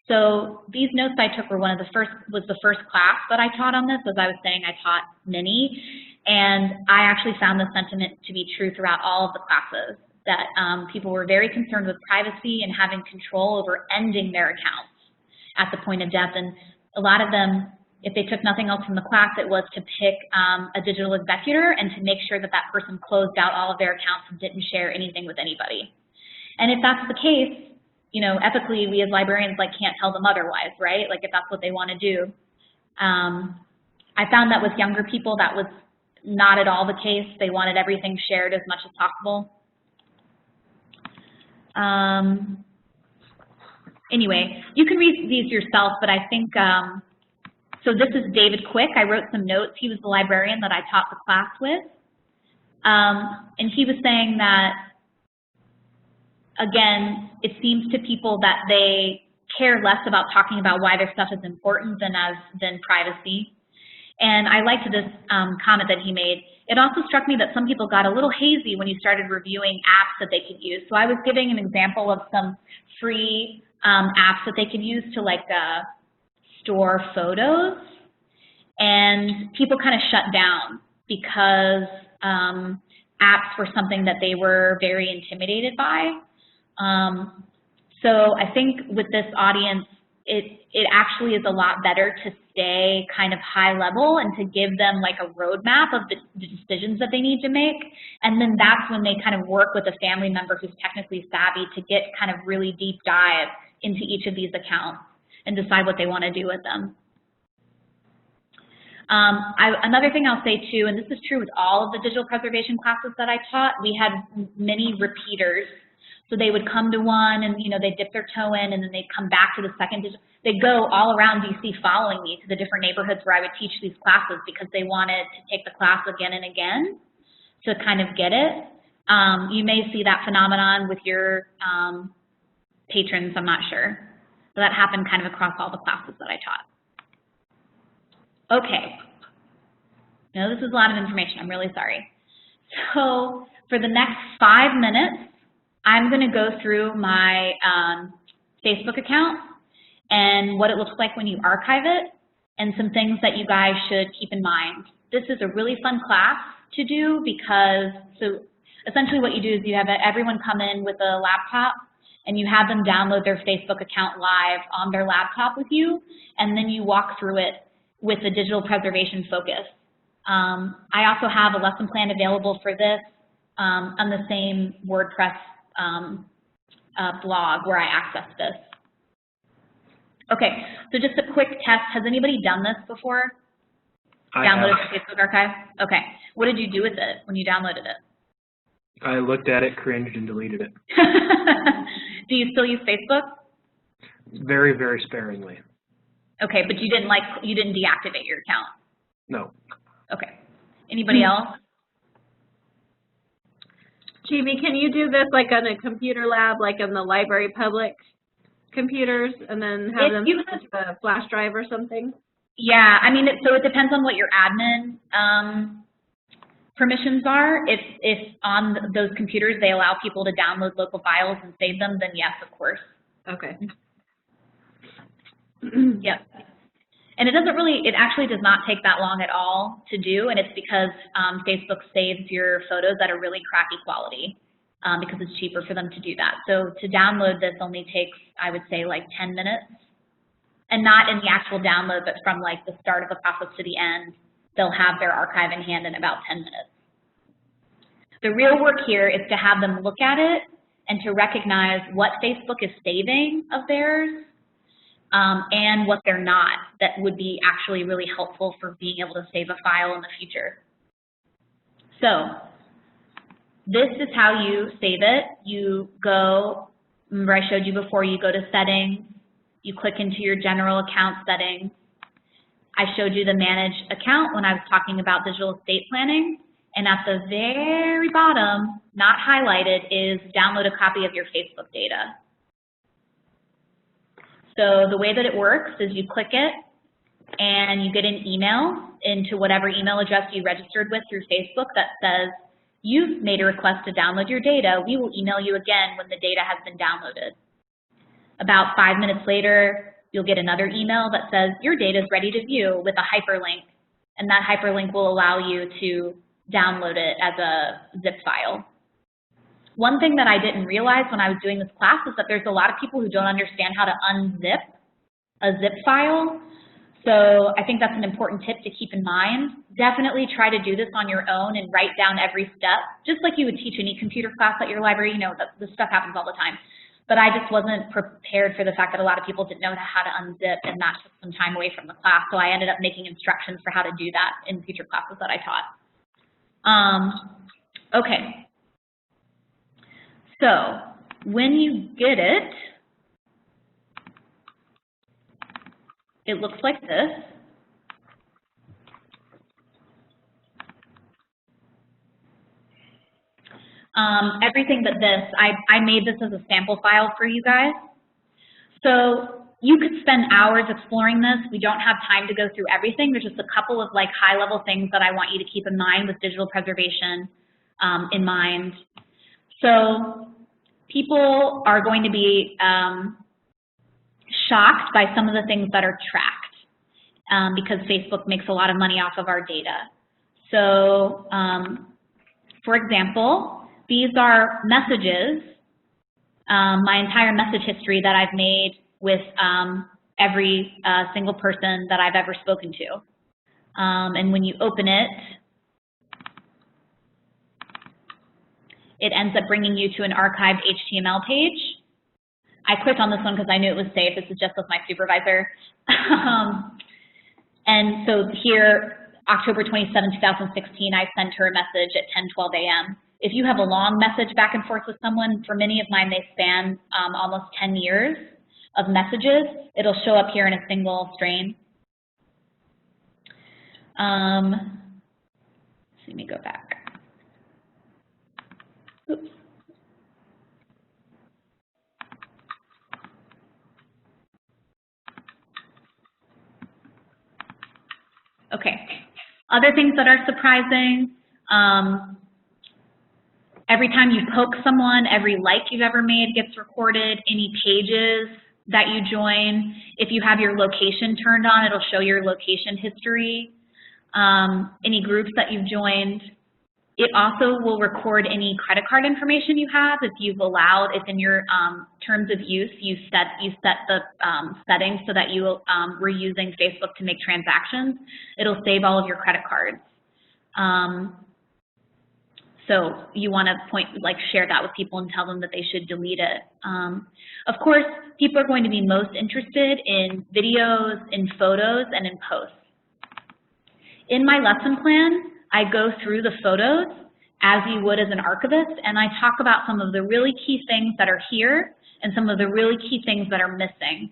B: So these notes I took were was the first class that I taught on this. As I was saying, I taught many, and I actually found the sentiment to be true throughout all of the classes, that people were very concerned with privacy and having control over ending their accounts at the point of death. And a lot of them, if they took nothing else from the class, it was to pick a digital executor and to make sure that that person closed out all of their accounts and didn't share anything with anybody. And if that's the case, you know, ethically, we as librarians like can't tell them otherwise, right? Like if that's what they want to do. I found that with younger people, that was not at all the case. They wanted everything shared as much as possible. Anyway, you can read these yourself, but I think, so this is David Quick. I wrote some notes. He was the librarian that I taught the class with. And he was saying that, again, it seems to people that they care less about talking about why their stuff is important than privacy. And I liked this comment that he made. It also struck me that some people got a little hazy when you started reviewing apps that they could use. So I was giving an example of some free apps that they could use to like store photos, and people kind of shut down because apps were something that they were very intimidated by. So I think with this audience, it actually is a lot better to stay kind of high level and to give them like a roadmap of the decisions that they need to make. And then that's when they kind of work with a family member who's technically savvy to get kind of really deep dive into each of these accounts and decide what they want to do with them. Another thing I'll say too, and this is true with all of the digital preservation classes that I taught, we had many repeaters. So they would come to one and, you know, they'd dip their toe in and then they'd come back to the second. They'd go all around DC following me to the different neighborhoods where I would teach these classes because they wanted to take the class again and again to kind of get it. You may see that phenomenon with your patrons, I'm not sure. So that happened kind of across all the classes that I taught. Okay. Now this is a lot of information, I'm really sorry. So for the next 5 minutes, I'm going to go through my Facebook account and what it looks like when you archive it, and some things that you guys should keep in mind. This is a really fun class to do because, so essentially what you do is you have everyone come in with a laptop and you have them download their Facebook account live on their laptop with you, and then you walk through it with a digital preservation focus. I also have a lesson plan available for this on the same WordPress blog where I access this. Okay, so just a quick test. Has anybody done this before? Downloaded the Facebook archive? Okay. What did you do with it when you downloaded it?
D: I looked at it, cringed, and deleted it.
B: Do you still use Facebook?
D: Very, very sparingly.
B: Okay, but you didn't deactivate your account?
D: No.
B: Okay. Anybody else?
E: Jaime, can you do this like on a computer lab, like on the library public computers, and then have them to a flash drive or something?
B: Yeah, I mean, so it depends on what your admin permissions are. If on those computers they allow people to download local files and save them, then yes, of course.
E: Okay.
B: Yep. And it actually does not take that long at all to do, and it's because Facebook saves your photos at a really crappy quality because it's cheaper for them to do that. So to download this only takes, I would say, like 10 minutes. And not in the actual download, but from like the start of the process to the end, they'll have their archive in hand in about 10 minutes. The real work here is to have them look at it and to recognize what Facebook is saving of theirs and what they're not, that would be actually really helpful for being able to save a file in the future. So this is how you save it. You go, remember I showed you before, you go to settings, you click into your general account settings. I showed you the manage account when I was talking about digital estate planning. And at the very bottom, not highlighted, is download a copy of your Facebook data. So the way that it works is you click it and you get an email into whatever email address you registered with through Facebook that says, you've made a request to download your data. We will email you again when the data has been downloaded. About 5 minutes later, you'll get another email that says your data is ready to view with a hyperlink, and that hyperlink will allow you to download it as a zip file. One thing that I didn't realize when I was doing this class is that there's a lot of people who don't understand how to unzip a zip file. So I think that's an important tip to keep in mind. Definitely try to do this on your own and write down every step, just like you would teach any computer class at your library. You know, this stuff happens all the time. But I just wasn't prepared for the fact that a lot of people didn't know how to unzip, and that took some time away from the class. So I ended up making instructions for how to do that in future classes that I taught. Okay. So when you get it, it looks like this. Everything but this, I made this as a sample file for you guys. So you could spend hours exploring this. We don't have time to go through everything. There's just a couple of like high-level things that I want you to keep in mind with digital preservation in mind. So people are going to be shocked by some of the things that are tracked because Facebook makes a lot of money off of our data. So for example, these are messages, my entire message history that I've made with every single person that I've ever spoken to. And when you open it, it ends up bringing you to an archived HTML page. I clicked on this one because I knew it was safe. This is just with my supervisor. And so here, October 27, 2016, I sent her a message at 10:12 a.m. If you have a long message back and forth with someone, for many of mine, they span almost 10 years of messages. It'll show up here in a single strain. Let me go back. Oops. Okay. Other things that are surprising, Every time you poke someone, every like you've ever made gets recorded, any pages that you join. If you have your location turned on, it'll show your location history, any groups that you've joined. It also will record any credit card information you have if you've allowed, if in your terms of use you set the settings so that you were using Facebook to make transactions. It'll save all of your credit cards. So you want to share that with people and tell them that they should delete it. Of course, people are going to be most interested in videos, in photos, and in posts. In my lesson plan, I go through the photos as you would as an archivist, and I talk about some of the really key things that are here and some of the really key things that are missing.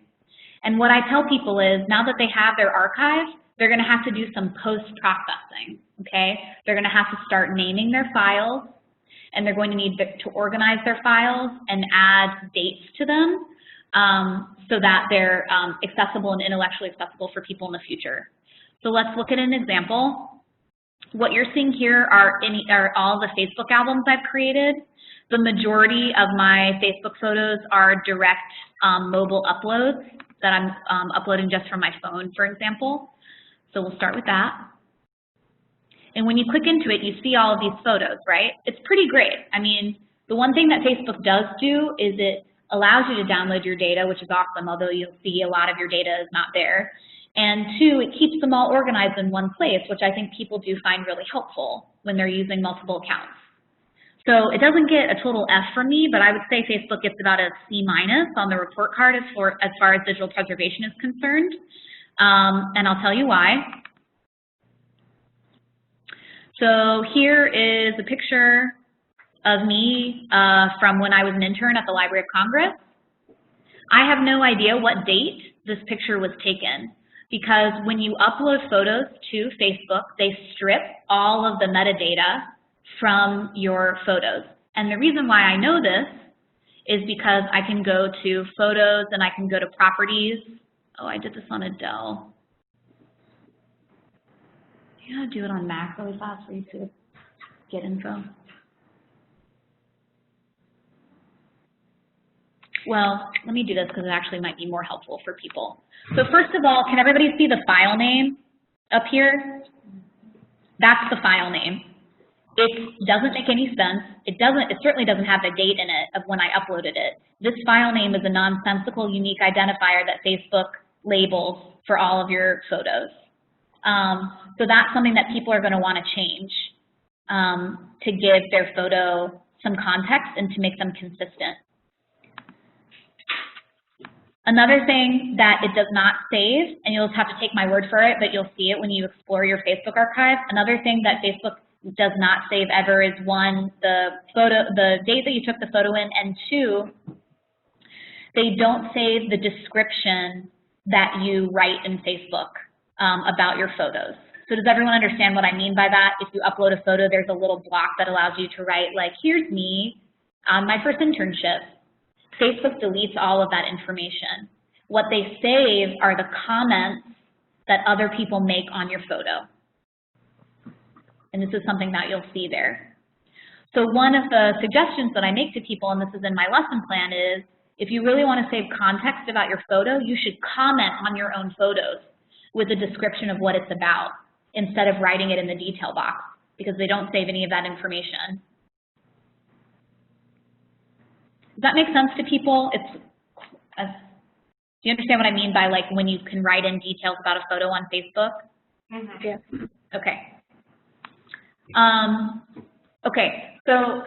B: And what I tell people is now that they have their archive, they're going to have to do some post-processing, okay? They're going to have to start naming their files, and they're going to need to organize their files and add dates to them so that they're accessible and intellectually accessible for people in the future. So let's look at an example. What you're seeing here are all the Facebook albums I've created. The majority of my Facebook photos are direct mobile uploads that I'm uploading just from my phone, for example. So we'll start with that. And when you click into it, you see all of these photos, right? It's pretty great. I mean, the one thing that Facebook does do is it allows you to download your data, which is awesome, although you'll see a lot of your data is not there. And two, it keeps them all organized in one place, which I think people do find really helpful when they're using multiple accounts. So it doesn't get a total F from me, but I would say Facebook gets about a C- on the report card as far as digital preservation is concerned. And I'll tell you why. So here is a picture of me from when I was an intern at the Library of Congress. I have no idea what date this picture was taken, because when you upload photos to Facebook, they strip all of the metadata from your photos. And the reason why I know this is because I can go to photos and I can go to properties. Oh, I did this on a Dell. You gotta do it on Mac really fast for you to get info. Well, let me do this because it actually might be more helpful for people. So first of all, can everybody see the file name up here? That's the file name. It doesn't make any sense. It certainly doesn't have the date in it of when I uploaded it. This file name is a nonsensical unique identifier that Facebook labels for all of your photos. So that's something that people are going to want to change to give their photo some context and to make them consistent. Another thing that it does not save, and you'll just have to take my word for it, but you'll see it when you explore your Facebook archive. Another thing that Facebook does not save ever is one, the date that you took the photo in, and two, they don't save the description that you write in Facebook about your photos. So does everyone understand what I mean by that? If you upload a photo, there's a little block that allows you to write, like, here's me on my first internship. Facebook deletes all of that information. What they save are the comments that other people make on your photo. And this is something that you'll see there. So one of the suggestions that I make to people, and this is in my lesson plan, is if you really want to save context about your photo, you should comment on your own photos with a description of what it's about instead of writing it in the detail box, because they don't save any of that information. Does that make sense to people? Do you understand what I mean by, like, when you can write in details about a photo on Facebook?
C: Mm-hmm.
E: Yeah.
B: Okay. Okay, so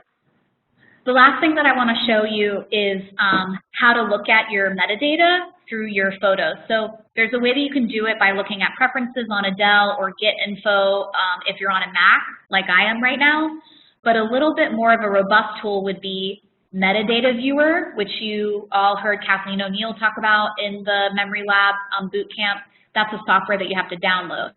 B: the last thing that I want to show you is how to look at your metadata through your photos. So there's a way that you can do it by looking at preferences on a Dell or Get Info if you're on a Mac, like I am right now. But a little bit more of a robust tool would be Metadata Viewer, which you all heard Kathleen O'Neill talk about in the Memory Lab boot camp. That's a software that you have to download.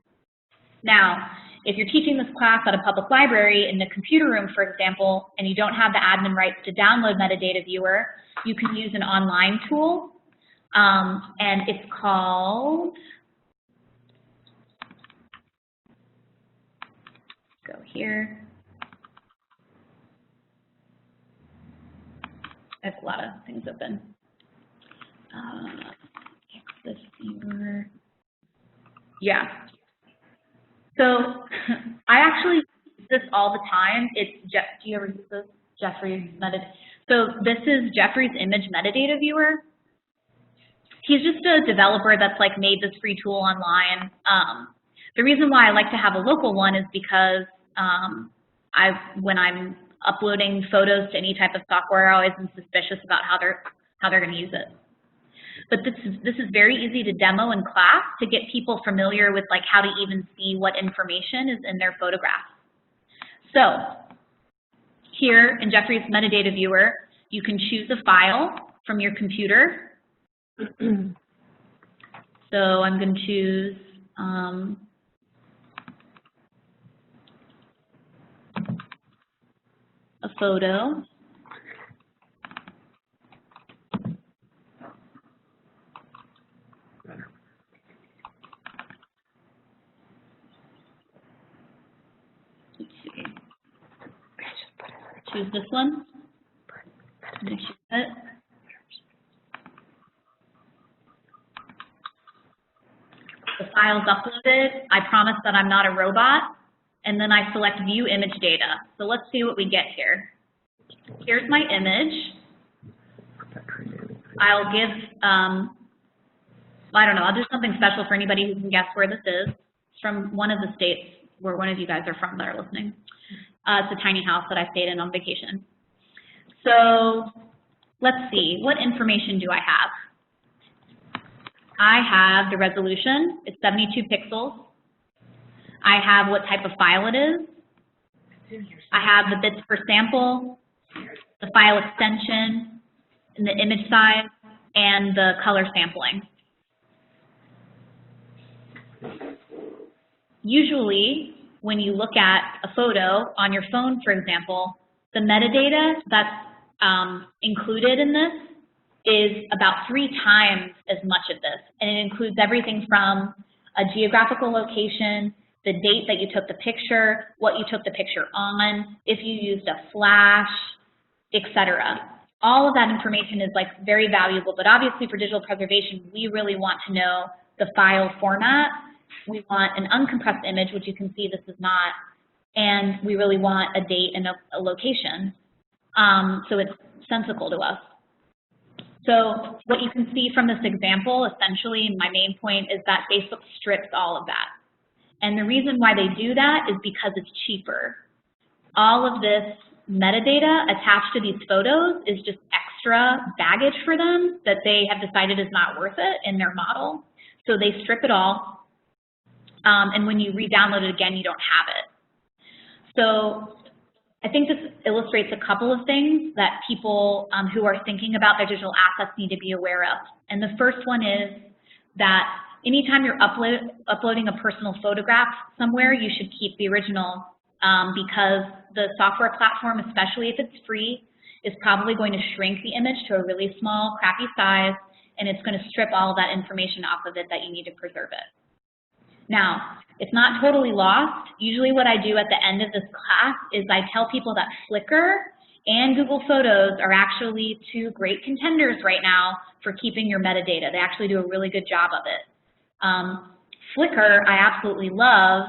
B: Now, if you're teaching this class at a public library in the computer room, for example, and you don't have the admin rights to download Metadata Viewer, you can use an online tool, and it's called, go here. I have a lot of things open. Access viewer. Yeah. So I actually use this all the time. It's do you ever use this? Jeffrey's metadata. So this is Jeffrey's image metadata viewer. He's just a developer that's like made this free tool online. The reason why I like to have a local one is because when I'm uploading photos to any type of software, I always am suspicious about how they're going to use it. But this is very easy to demo in class to get people familiar with like how to even see what information is in their photographs. So here in Jeffrey's metadata viewer, you can choose a file from your computer. So I'm going to choose a photo. Let's see. Choose this one. I'm going to choose it. The file's uploaded. I promise that I'm not a robot. And then I select View Image Data. So let's see what we get here. Here's my image. I'll give, I don't know, I'll do something special for anybody who can guess where this is. It's from one of the states where one of you guys are from that are listening. It's a tiny house that I stayed in on vacation. So let's see, what information do I have? I have the resolution, it's 72 pixels. I have what type of file it is. I have the bits per sample, the file extension, and the image size, and the color sampling. Usually, when you look at a photo on your phone, for example, the metadata that's included in this is about 3 times as much of this. And it includes everything from a geographical location, the date that you took the picture, what you took the picture on, if you used a flash, etc. All of that information is like very valuable, but obviously for digital preservation, we really want to know the file format. We want an uncompressed image, which you can see this is not, and we really want a date and a location. So it's sensical to us. So what you can see from this example, essentially, my main point is that Facebook strips all of that. And the reason why they do that is because it's cheaper. All of this metadata attached to these photos is just extra baggage for them that they have decided is not worth it in their model. So they strip it all. And when you re-download it again, you don't have it. So I think this illustrates a couple of things that people who are thinking about their digital assets need to be aware of. And the first one is that anytime you're uploading a personal photograph somewhere, you should keep the original because the software platform, especially if it's free, is probably going to shrink the image to a really small, crappy size, and it's going to strip all of that information off of it that you need to preserve it. Now, it's not totally lost. Usually what I do at the end of this class is I tell people that Flickr and Google Photos are actually 2 great contenders right now for keeping your metadata. They actually do a really good job of it. Flickr I absolutely love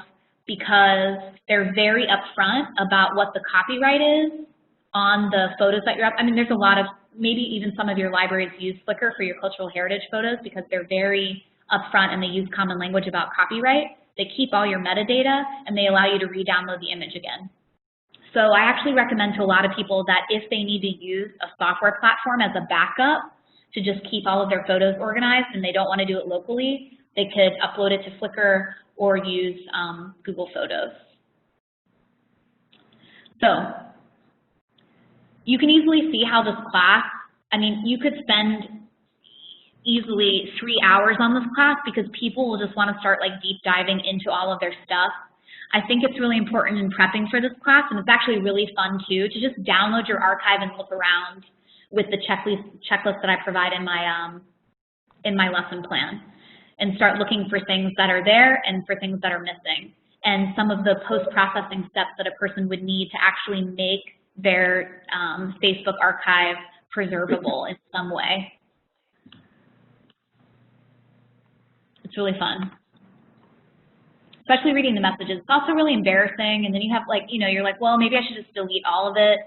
B: because they're very upfront about what the copyright is on the photos that you're up. I mean, there's a lot of, maybe even some of your libraries use Flickr for your cultural heritage photos because they're very upfront and they use common language about copyright. They keep all your metadata and they allow you to re-download the image again. So I actually recommend to a lot of people that if they need to use a software platform as a backup to just keep all of their photos organized and they don't want to do it locally, they could upload it to Flickr or use Google Photos. So you can easily see how this class, I mean, you could spend easily 3 hours on this class because people will just want to start like deep diving into all of their stuff. I think it's really important in prepping for this class, and it's actually really fun too, to just download your archive and look around with the checklist that I provide in my lesson plan, and start looking for things that are there and for things that are missing, and some of the post-processing steps that a person would need to actually make their Facebook archive preservable in some way. It's really fun. Especially reading the messages. It's also really embarrassing, and then you have like, you know, you're like, well, maybe I should just delete all of it,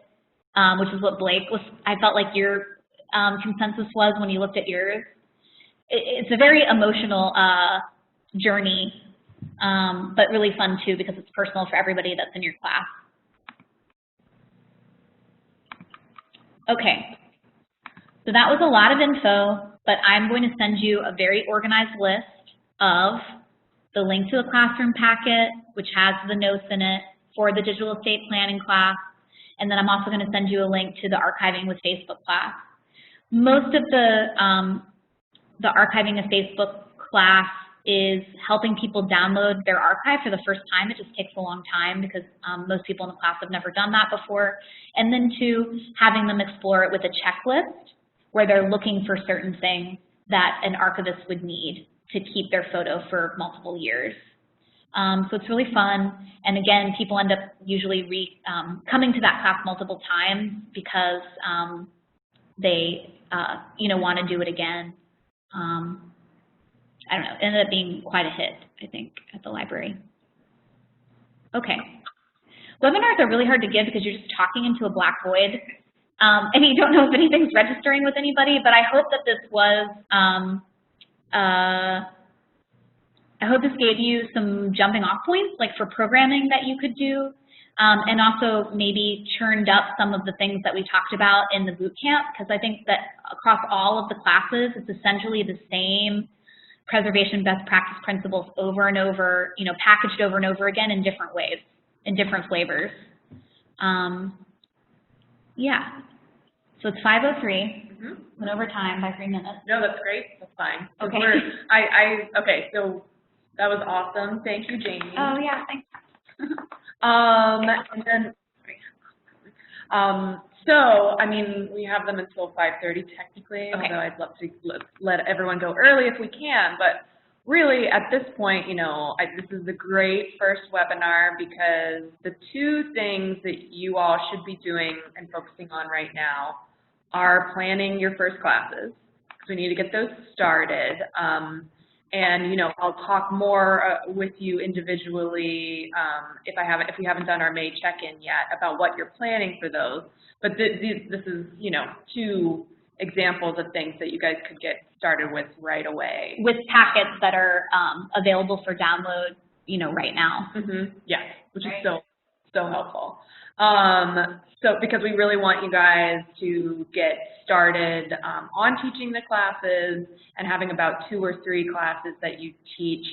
B: which is what Blake was, I felt like your consensus was when you looked at yours. It's a very emotional journey, but really fun too because it's personal for everybody that's in your class. Okay, so that was a lot of info, but I'm going to send you a very organized list of the link to the classroom packet, which has the notes in it for the digital estate planning class, and then I'm also going to send you a link to the archiving with Facebook class. Most of the archiving with Facebook class is helping people download their archive for the first time. It just takes a long time because most people in the class have never done that before. And then 2, having them explore it with a checklist where they're looking for certain things that an archivist would need to keep their photo for multiple years. So it's really fun. And again, people end up usually coming to that class multiple times because they you know, want to do it again. I don't know, it ended up being quite a hit, I think, at the library. Okay. Webinars are really hard to give because you're just talking into a black void. And you don't know if anything's registering with anybody, but I hope that this was, I hope this gave you some jumping off points, like for programming that you could do, and also maybe churned up some of the things that we talked about in the boot camp, because I think that across all of the classes, it's essentially the same preservation best practice principles over and over, you know, packaged over and over again in different ways, in different flavors. Yeah, so it's 5:03. Went over time by 3 minutes.
A: No, that's great. That's fine.
B: Okay.
A: Okay, so that was awesome. Thank you, Jaime.
B: Oh yeah, thanks.
A: And then, so, I mean, we have them until 5:30 technically,
B: Okay.
A: although I'd love to let everyone go early if we can, but really at this point, you know, this is a great first webinar because the 2 things that you all should be doing and focusing on right now are planning your first classes, because we need to get those started. And you know, I'll talk more with you individually if we haven't done our May check-in yet about what you're planning for those. But this is, you know, 2 examples of things that you guys could get started with right away.
B: With packets that are available for download, you know, right now.
A: Yes, which
B: Right.
A: is so helpful. So because we really want you guys to get started on teaching the classes and having about 2 or 3 classes that you teach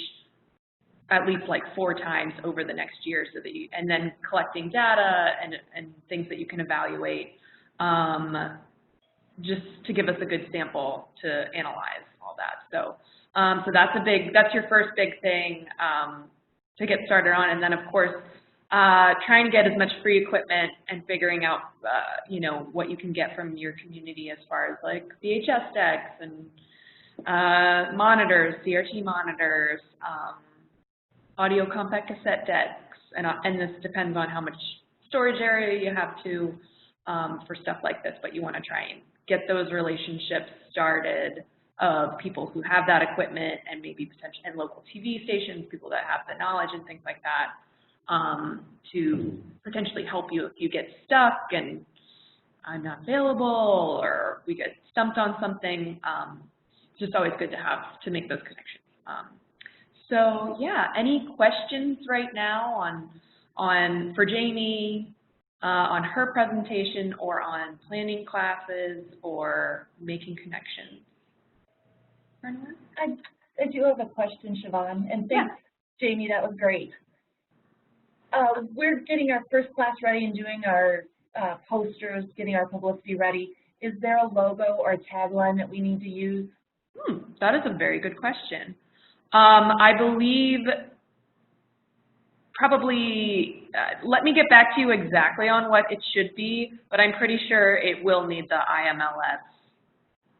A: at least like 4 times over the next year, so that and then collecting data and things that you can evaluate, just to give us a good sample to analyze all that. So, so that's your first big thing to get started on, and then of course, trying to get as much free equipment and figuring out, you know, what you can get from your community as far as like VHS decks and monitors, CRT monitors, audio compact cassette decks, and this depends on how much storage area you have to for stuff like this, but you want to try and get those relationships started of people who have that equipment and maybe potentially and local TV stations, people that have the knowledge and things like that. To potentially help you if you get stuck and I'm not available or we get stumped on something. It's just always good to make those connections. So yeah, any questions right now for Jaime, on her presentation or on planning classes or making connections? For anyone?
F: I do have a question, Siobhan, and thanks, Jaime, that was great. We're getting our first class ready and doing our posters, getting our publicity ready. Is there a logo or a tagline that we need to use?
A: That is a very good question. I believe probably, let me get back to you exactly on what it should be, but I'm pretty sure it will need the IMLS,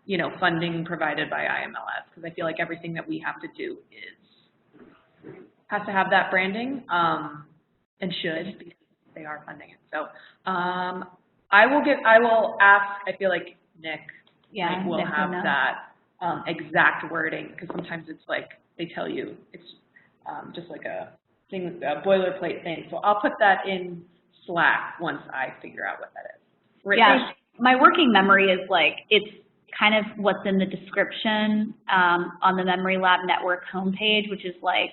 A: you know, funding provided by IMLS, because I feel like everything that we have to do has to have that branding. And should, because they are funding it. So I will ask, I feel like Nick
B: Yeah,
A: will
B: Nick
A: have
B: will know.
A: that exact wording, because sometimes it's like they tell you it's just like a thing, a boilerplate thing. So I'll put that in Slack once I figure out what that is.
B: Yeah, my working memory is like, it's kind of what's in the description on the MemLab Network homepage, which is like,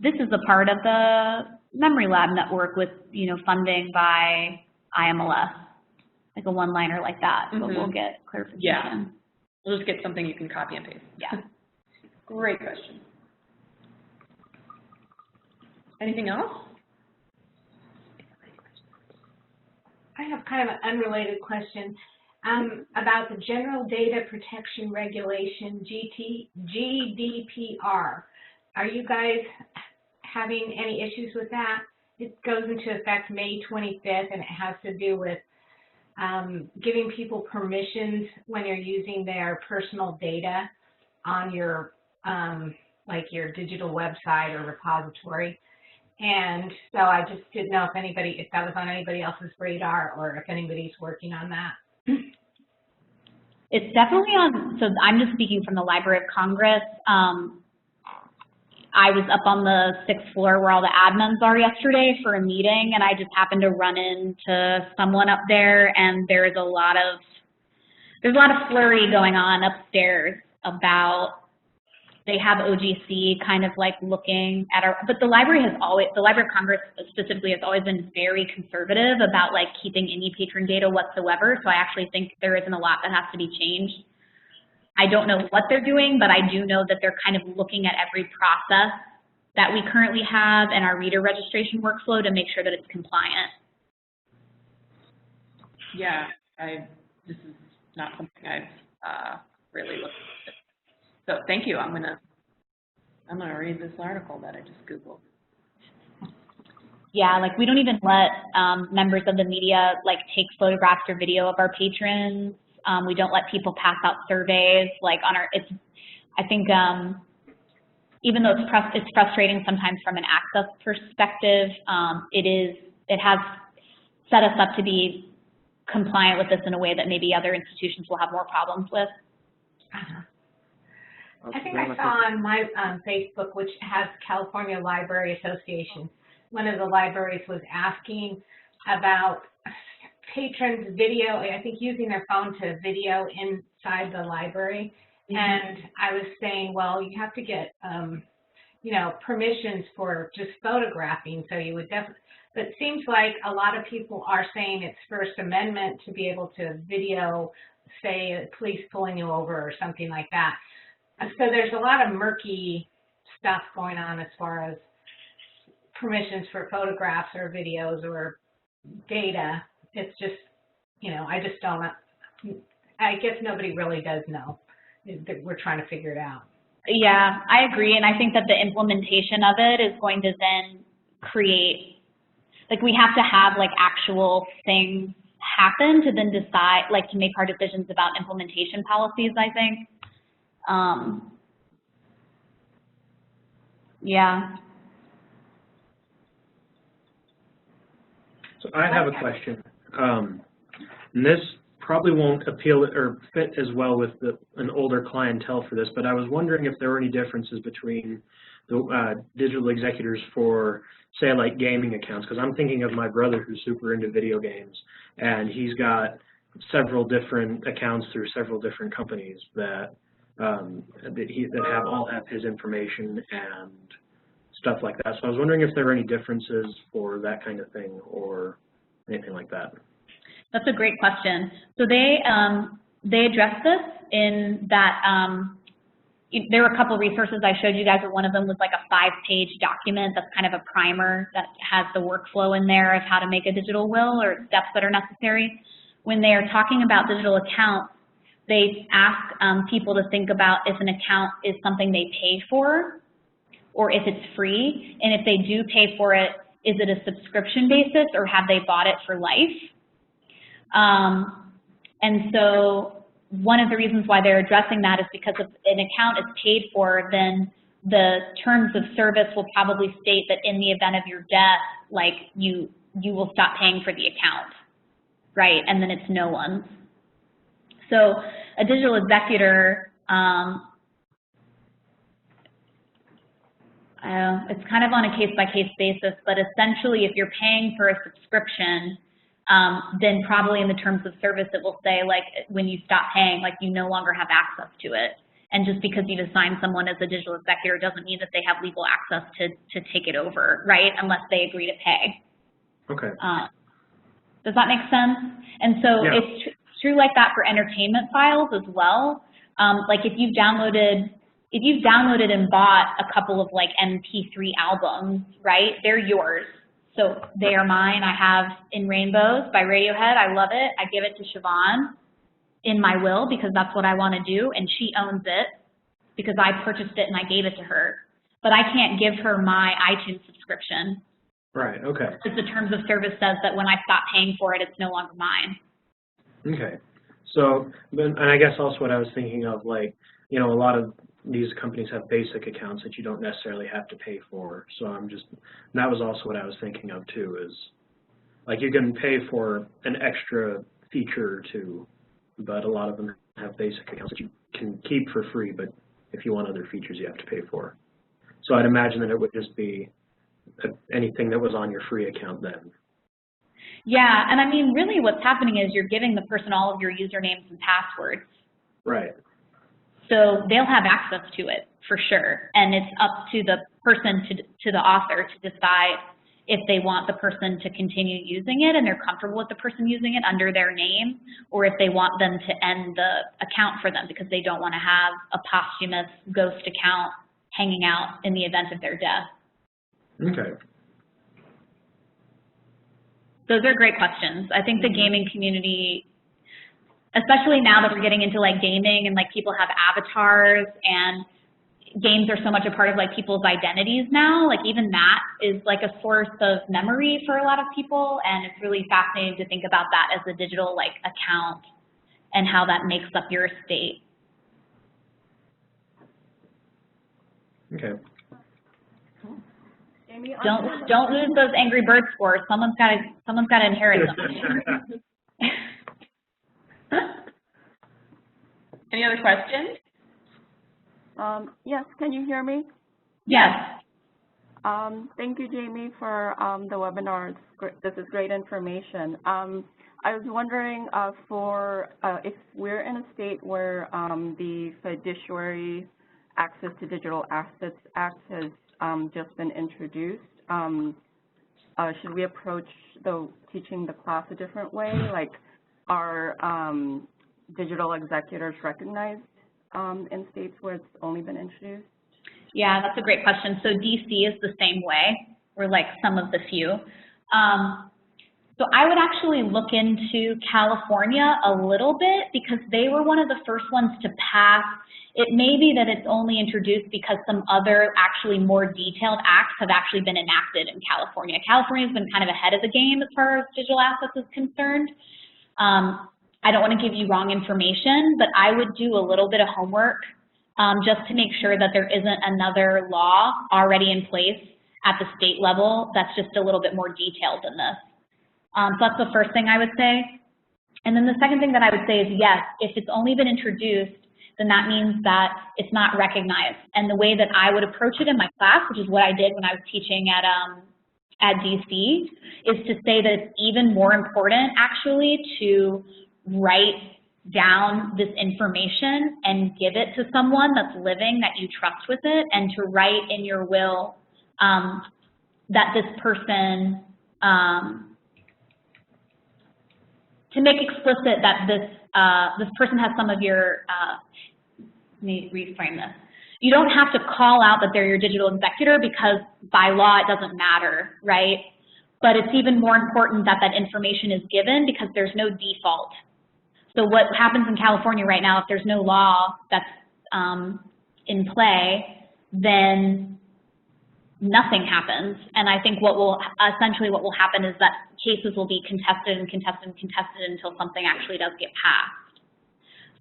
B: this is a part of the MemLab Network with, you know, funding by IMLS, like a one-liner like that, but we'll get clarification.
A: Yeah, we'll just get something you can copy and paste.
B: Yeah.
A: Great question. Anything else?
C: I have kind of an unrelated question about the General Data Protection Regulation, GDPR. Are you guys having any issues with that? It goes into effect May 25th, and it has to do with giving people permissions when you're using their personal data on your, like your digital website or repository. And so I just didn't know if that was on anybody else's radar or if anybody's working on that.
B: It's definitely on, so I'm just speaking from the Library of Congress. I was up on the 6th floor where all the admins are yesterday for a meeting, and I just happened to run into someone up there, and there's a lot of flurry going on upstairs about, they have OGC kind of like looking at our, but the Library of Congress specifically has always been very conservative about like keeping any patron data whatsoever, so I actually think there isn't a lot that has to be changed. I don't know what they're doing, but I do know that they're kind of looking at every process that we currently have in our reader registration workflow to make sure that it's compliant.
A: Yeah, this is not something I've really looked at. So thank you. I'm gonna read this article that I just Googled.
B: Yeah, like we don't even let members of the media like take photographs or video of our patrons. We don't let people pass out surveys. Like on our, I think even though it's frustrating sometimes from an access perspective, it has set us up to be compliant with this in a way that maybe other institutions will have more problems with.
C: I think I saw on my Facebook, which has California Library Association, one of the libraries was asking about patrons video, I think using their phone to video inside the library. And I was saying, well, you have to get, you know, permissions for just photographing. So you would definitely, but it seems like a lot of people are saying it's First Amendment to be able to video, say, police pulling you over or something like that. So there's a lot of murky stuff going on as far as permissions for photographs or videos or data. It's just, you know, I just don't, I guess nobody really does know. We're trying to figure it out.
B: Yeah, I agree. And I think that the implementation of it is going to then create, like we have to have like actual things happen to then decide, like to make our decisions about implementation policies, I think. Yeah.
D: So I have a question. And this probably won't appeal or fit as well with an older clientele for this, but I was wondering if there were any differences between the digital executors for, say, like gaming accounts, because I'm thinking of my brother who's super into video games, and he's got several different accounts through several different companies that all have his information and stuff like that. So I was wondering if there were any differences for that kind of thing or anything like that.
B: That's a great question. So they addressed this in that there were a couple resources I showed you guys, but one of them was like a 5-page document that's kind of a primer that has the workflow in there of how to make a digital will or steps that are necessary. When they are talking about digital accounts, they ask people to think about if an account is something they pay for or if it's free. And if they do pay for it, is it a subscription basis or have they bought it for life? And so one of the reasons why they're addressing that is because if an account is paid for, then the terms of service will probably state that in the event of your death, like you will stop paying for the account, right? And then it's no one's. So a digital executor, it's kind of on a case-by-case basis, but essentially if you're paying for a subscription, then probably in the terms of service it will say, like, when you stop paying, like, you no longer have access to it. And just because you've assigned someone as a digital executor doesn't mean that they have legal access to take it over, right, unless they agree to pay.
D: Okay.
B: Does that make sense? And so
D: yeah.
B: it's true like that for entertainment files as well. Like if you've downloaded and bought a couple of like MP3 albums, right, they're yours. So they are mine. I have In Rainbows by Radiohead. I love it. I give it to Siobhan in my will because that's what I want to do, and she owns it because I purchased it and I gave it to her. But I can't give her my iTunes subscription.
D: Right, okay.
B: Because the terms of service says that when I stop paying for it, it's no longer mine.
D: Okay. So, and I guess also what I was thinking of, like, you know, a lot of these companies have basic accounts that you don't necessarily have to pay for. So that was also what I was thinking of too, is like you can pay for an extra feature or two, but a lot of them have basic accounts that you can keep for free, but if you want other features you have to pay for. So I'd imagine that it would just be anything that was on your free account then.
B: Yeah, and I mean, really what's happening is you're giving the person all of your usernames and passwords.
D: Right.
B: So they'll have access to it for sure, and it's up to the person, to the author, to decide if they want the person to continue using it and they're comfortable with the person using it under their name, or if they want them to end the account for them because they don't want to have a posthumous ghost account hanging out in the event of their death.
D: Okay.
B: Those are great questions. I think the gaming community, especially now that we're getting into like gaming and like people have avatars and games are so much a part of like people's identities now, like even that is like a source of memory for a lot of people, and it's really fascinating to think about that as a digital like account and how that makes up your estate.
D: Okay.
B: Don't lose those Angry Bird scores. Someone's got to inherit them.
A: Any other questions?
G: Yes, can you hear me?
B: Yes.
G: Thank you, Jaime, for the webinar. This is great information. I was wondering if we're in a state where the Fiduciary Access to Digital Assets Act has just been introduced, should we approach teaching the class a different way? Like, are digital executors recognized in states where it's only been introduced?
B: Yeah, that's a great question. So DC is the same way. We're like some of the few. So I would actually look into California a little bit because they were one of the first ones to pass. It may be that it's only introduced because some other actually more detailed acts have actually been enacted in California. California's been kind of ahead of the game as far as digital assets is concerned. I don't want to give you wrong information, but I would do a little bit of homework just to make sure that there isn't another law already in place at the state level that's just a little bit more detailed than this. So that's the first thing I would say. And then the second thing that I would say is, yes, if it's only been introduced, then that means that it's not recognized. And the way that I would approach it in my class, which is what I did when I was teaching at DC, is to say that it's even more important actually to write down this information and give it to someone that's living that you trust with it, and to write in your will that this person, to make explicit that this person has some of your, let me reframe this. You don't have to call out that they're your digital executor because by law it doesn't matter, right? But it's even more important that that information is given because there's no default. So what happens in California right now, if there's no law that's in play, then nothing happens. And I think what will happen is that cases will be contested and contested and contested until something actually does get passed.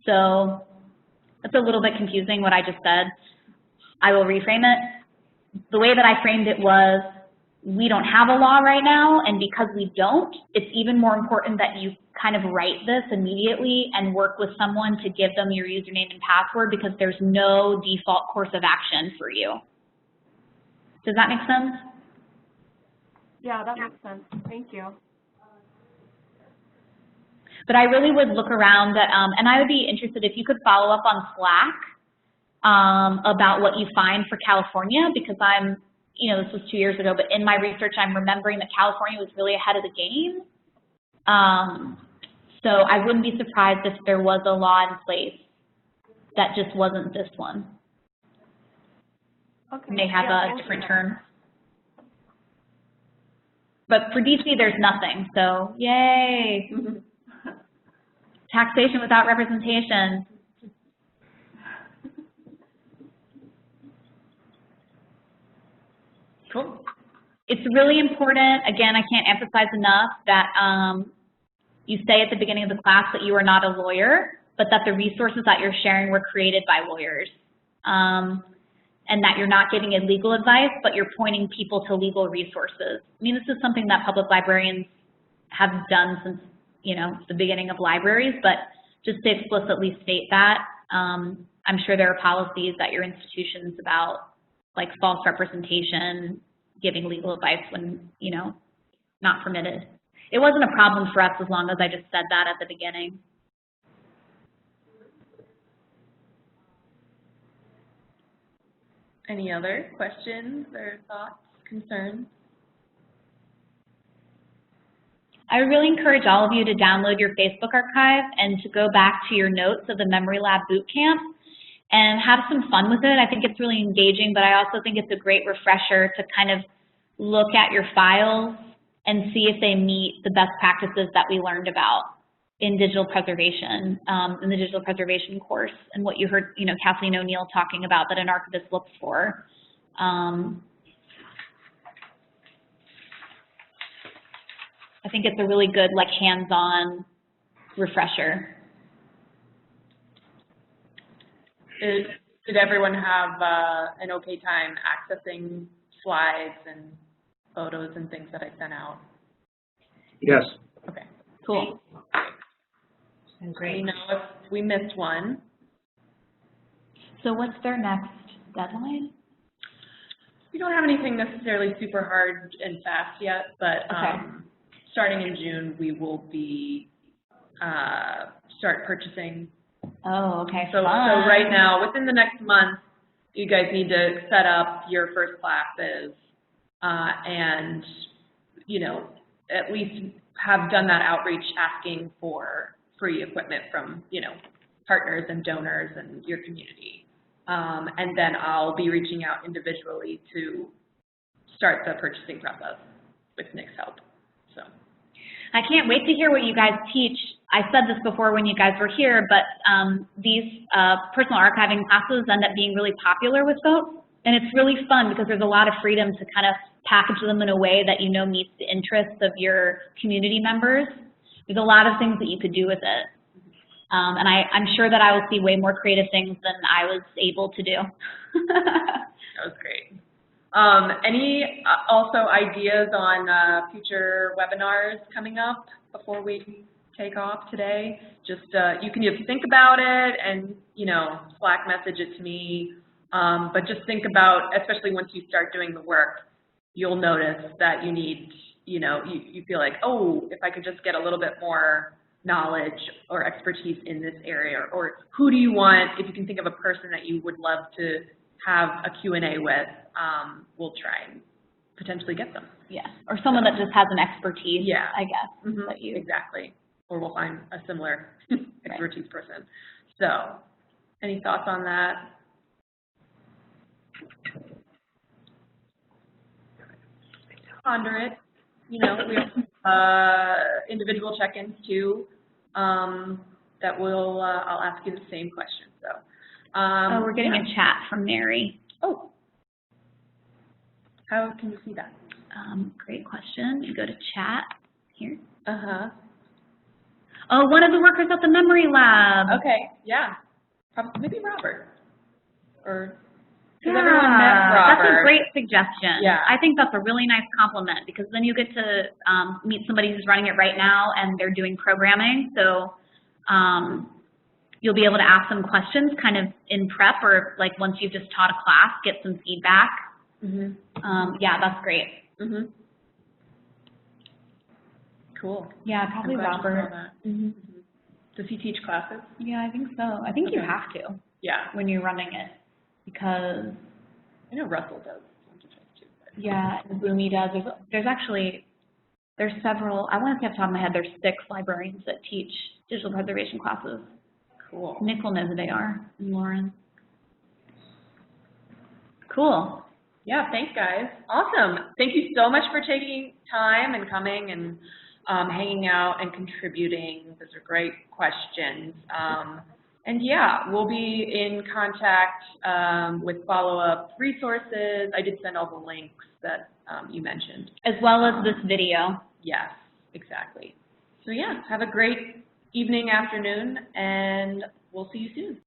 B: So that's a little bit confusing what I just said. I will reframe it. The way that I framed it was we don't have a law right now, and because we don't, it's even more important that you kind of write this immediately and work with someone to give them your username and password, because there's no default course of action for you. Does that make sense?
G: Yeah, that makes sense. Thank you.
B: But I really would look around at, and I would be interested if you could follow up on Slack about what you find for California, because I'm, you know, this was 2 years ago, but in my research, I'm remembering that California was really ahead of the game. So I wouldn't be surprised if there was a law in place that just wasn't this one.
G: Okay.
B: It may have a different term. But for DC, there's nothing, so yay. Taxation without representation.
A: Cool.
B: It's really important, again, I can't emphasize enough that you say at the beginning of the class that you are not a lawyer, but that the resources that you're sharing were created by lawyers. And that you're not giving legal advice, but you're pointing people to legal resources. I mean, this is something that public librarians have done since, you know, the beginning of libraries, but just to explicitly state that, I'm sure there are policies at your institutions about like false representation, giving legal advice when, you know, not permitted. It wasn't a problem for us as long as I just said that at the beginning.
A: Any other questions or thoughts, concerns?
B: I really encourage all of you to download your Facebook archive and to go back to your notes of the Memory Lab Bootcamp and have some fun with it. I think it's really engaging, but I also think it's a great refresher to kind of look at your files and see if they meet the best practices that we learned about in digital preservation, in the digital preservation course, and what you heard, you know, Kathleen O'Neill talking about that an archivist looks for. I think it's a really good, like, hands-on refresher.
A: Did everyone have an okay time accessing slides and photos and things that I sent out?
D: Yes.
A: Okay.
B: Cool.
A: Great. We know if we missed one.
B: So what's their next deadline?
A: We don't have anything necessarily super hard and fast yet, but starting in June, we will be start purchasing.
B: Oh, okay.
A: So right now, within the next month, you guys need to set up your first classes and, you know, at least have done that outreach asking for free equipment from, you know, partners and donors and your community. And then I'll be reaching out individually to start the purchasing process with Nick's help. So
B: I can't wait to hear what you guys teach. I said this before when you guys were here, but these personal archiving classes end up being really popular with folks. And it's really fun because there's a lot of freedom to kind of package them in a way that you know meets the interests of your community members. There's a lot of things that you could do with it. And I'm sure that I will see way more creative things than I was able to do.
A: That was great. Any also ideas on future webinars coming up before we take off today? Just you can just think about it and, you know, Slack message it to me. But just think about, especially once you start doing the work, you'll notice that you need, you know, you feel like, oh, if I could just get a little bit more knowledge or expertise in this area, or who do you want, if you can think of a person that you would love to have a Q&A with, we'll try and potentially get them.
B: Yeah, or someone that just has an expertise,
A: yeah.
B: I guess.
A: Mm-hmm.
B: That you...
A: Exactly, or we'll find a similar expertise person. So, any thoughts on that? Ponder it. You know, we have individual check-ins too that will, I'll ask you the same question. So,
B: we're getting a chat from Mary.
A: Oh, how can you see that?
B: Great question. You go to chat here.
A: Uh-huh.
B: Oh, one of the workers at the Memory Lab.
A: Okay, yeah. Probably, maybe Robert. Or Because everyone met Robert.
B: That's a great suggestion.
A: Yeah.
B: I think that's a really nice compliment because then you get to meet somebody who's running it right now and they're doing programming. So you'll be able to ask them questions kind of in prep or like once you've just taught a class, get some feedback. Yeah, that's great.
A: Cool.
B: Yeah, probably Robert.
A: Does he teach classes?
B: Yeah, I think so. I think you have to.
A: Yeah.
B: When you're running it because
A: I know Russell does.
B: Yeah, and Boomy does. There's several, I want to say off the top of my head, there's 6 librarians that teach digital preservation classes.
A: Cool.
B: Nick will know who they are, and Lauren. Cool.
A: Yeah, thanks guys. Awesome. Thank you so much for taking time and coming and hanging out and contributing. Those are great questions. And yeah, we'll be in contact with follow-up resources. I did send all the links that you mentioned.
B: As well as this video.
A: Yes, exactly. So yeah, have a great evening, afternoon, and we'll see you soon.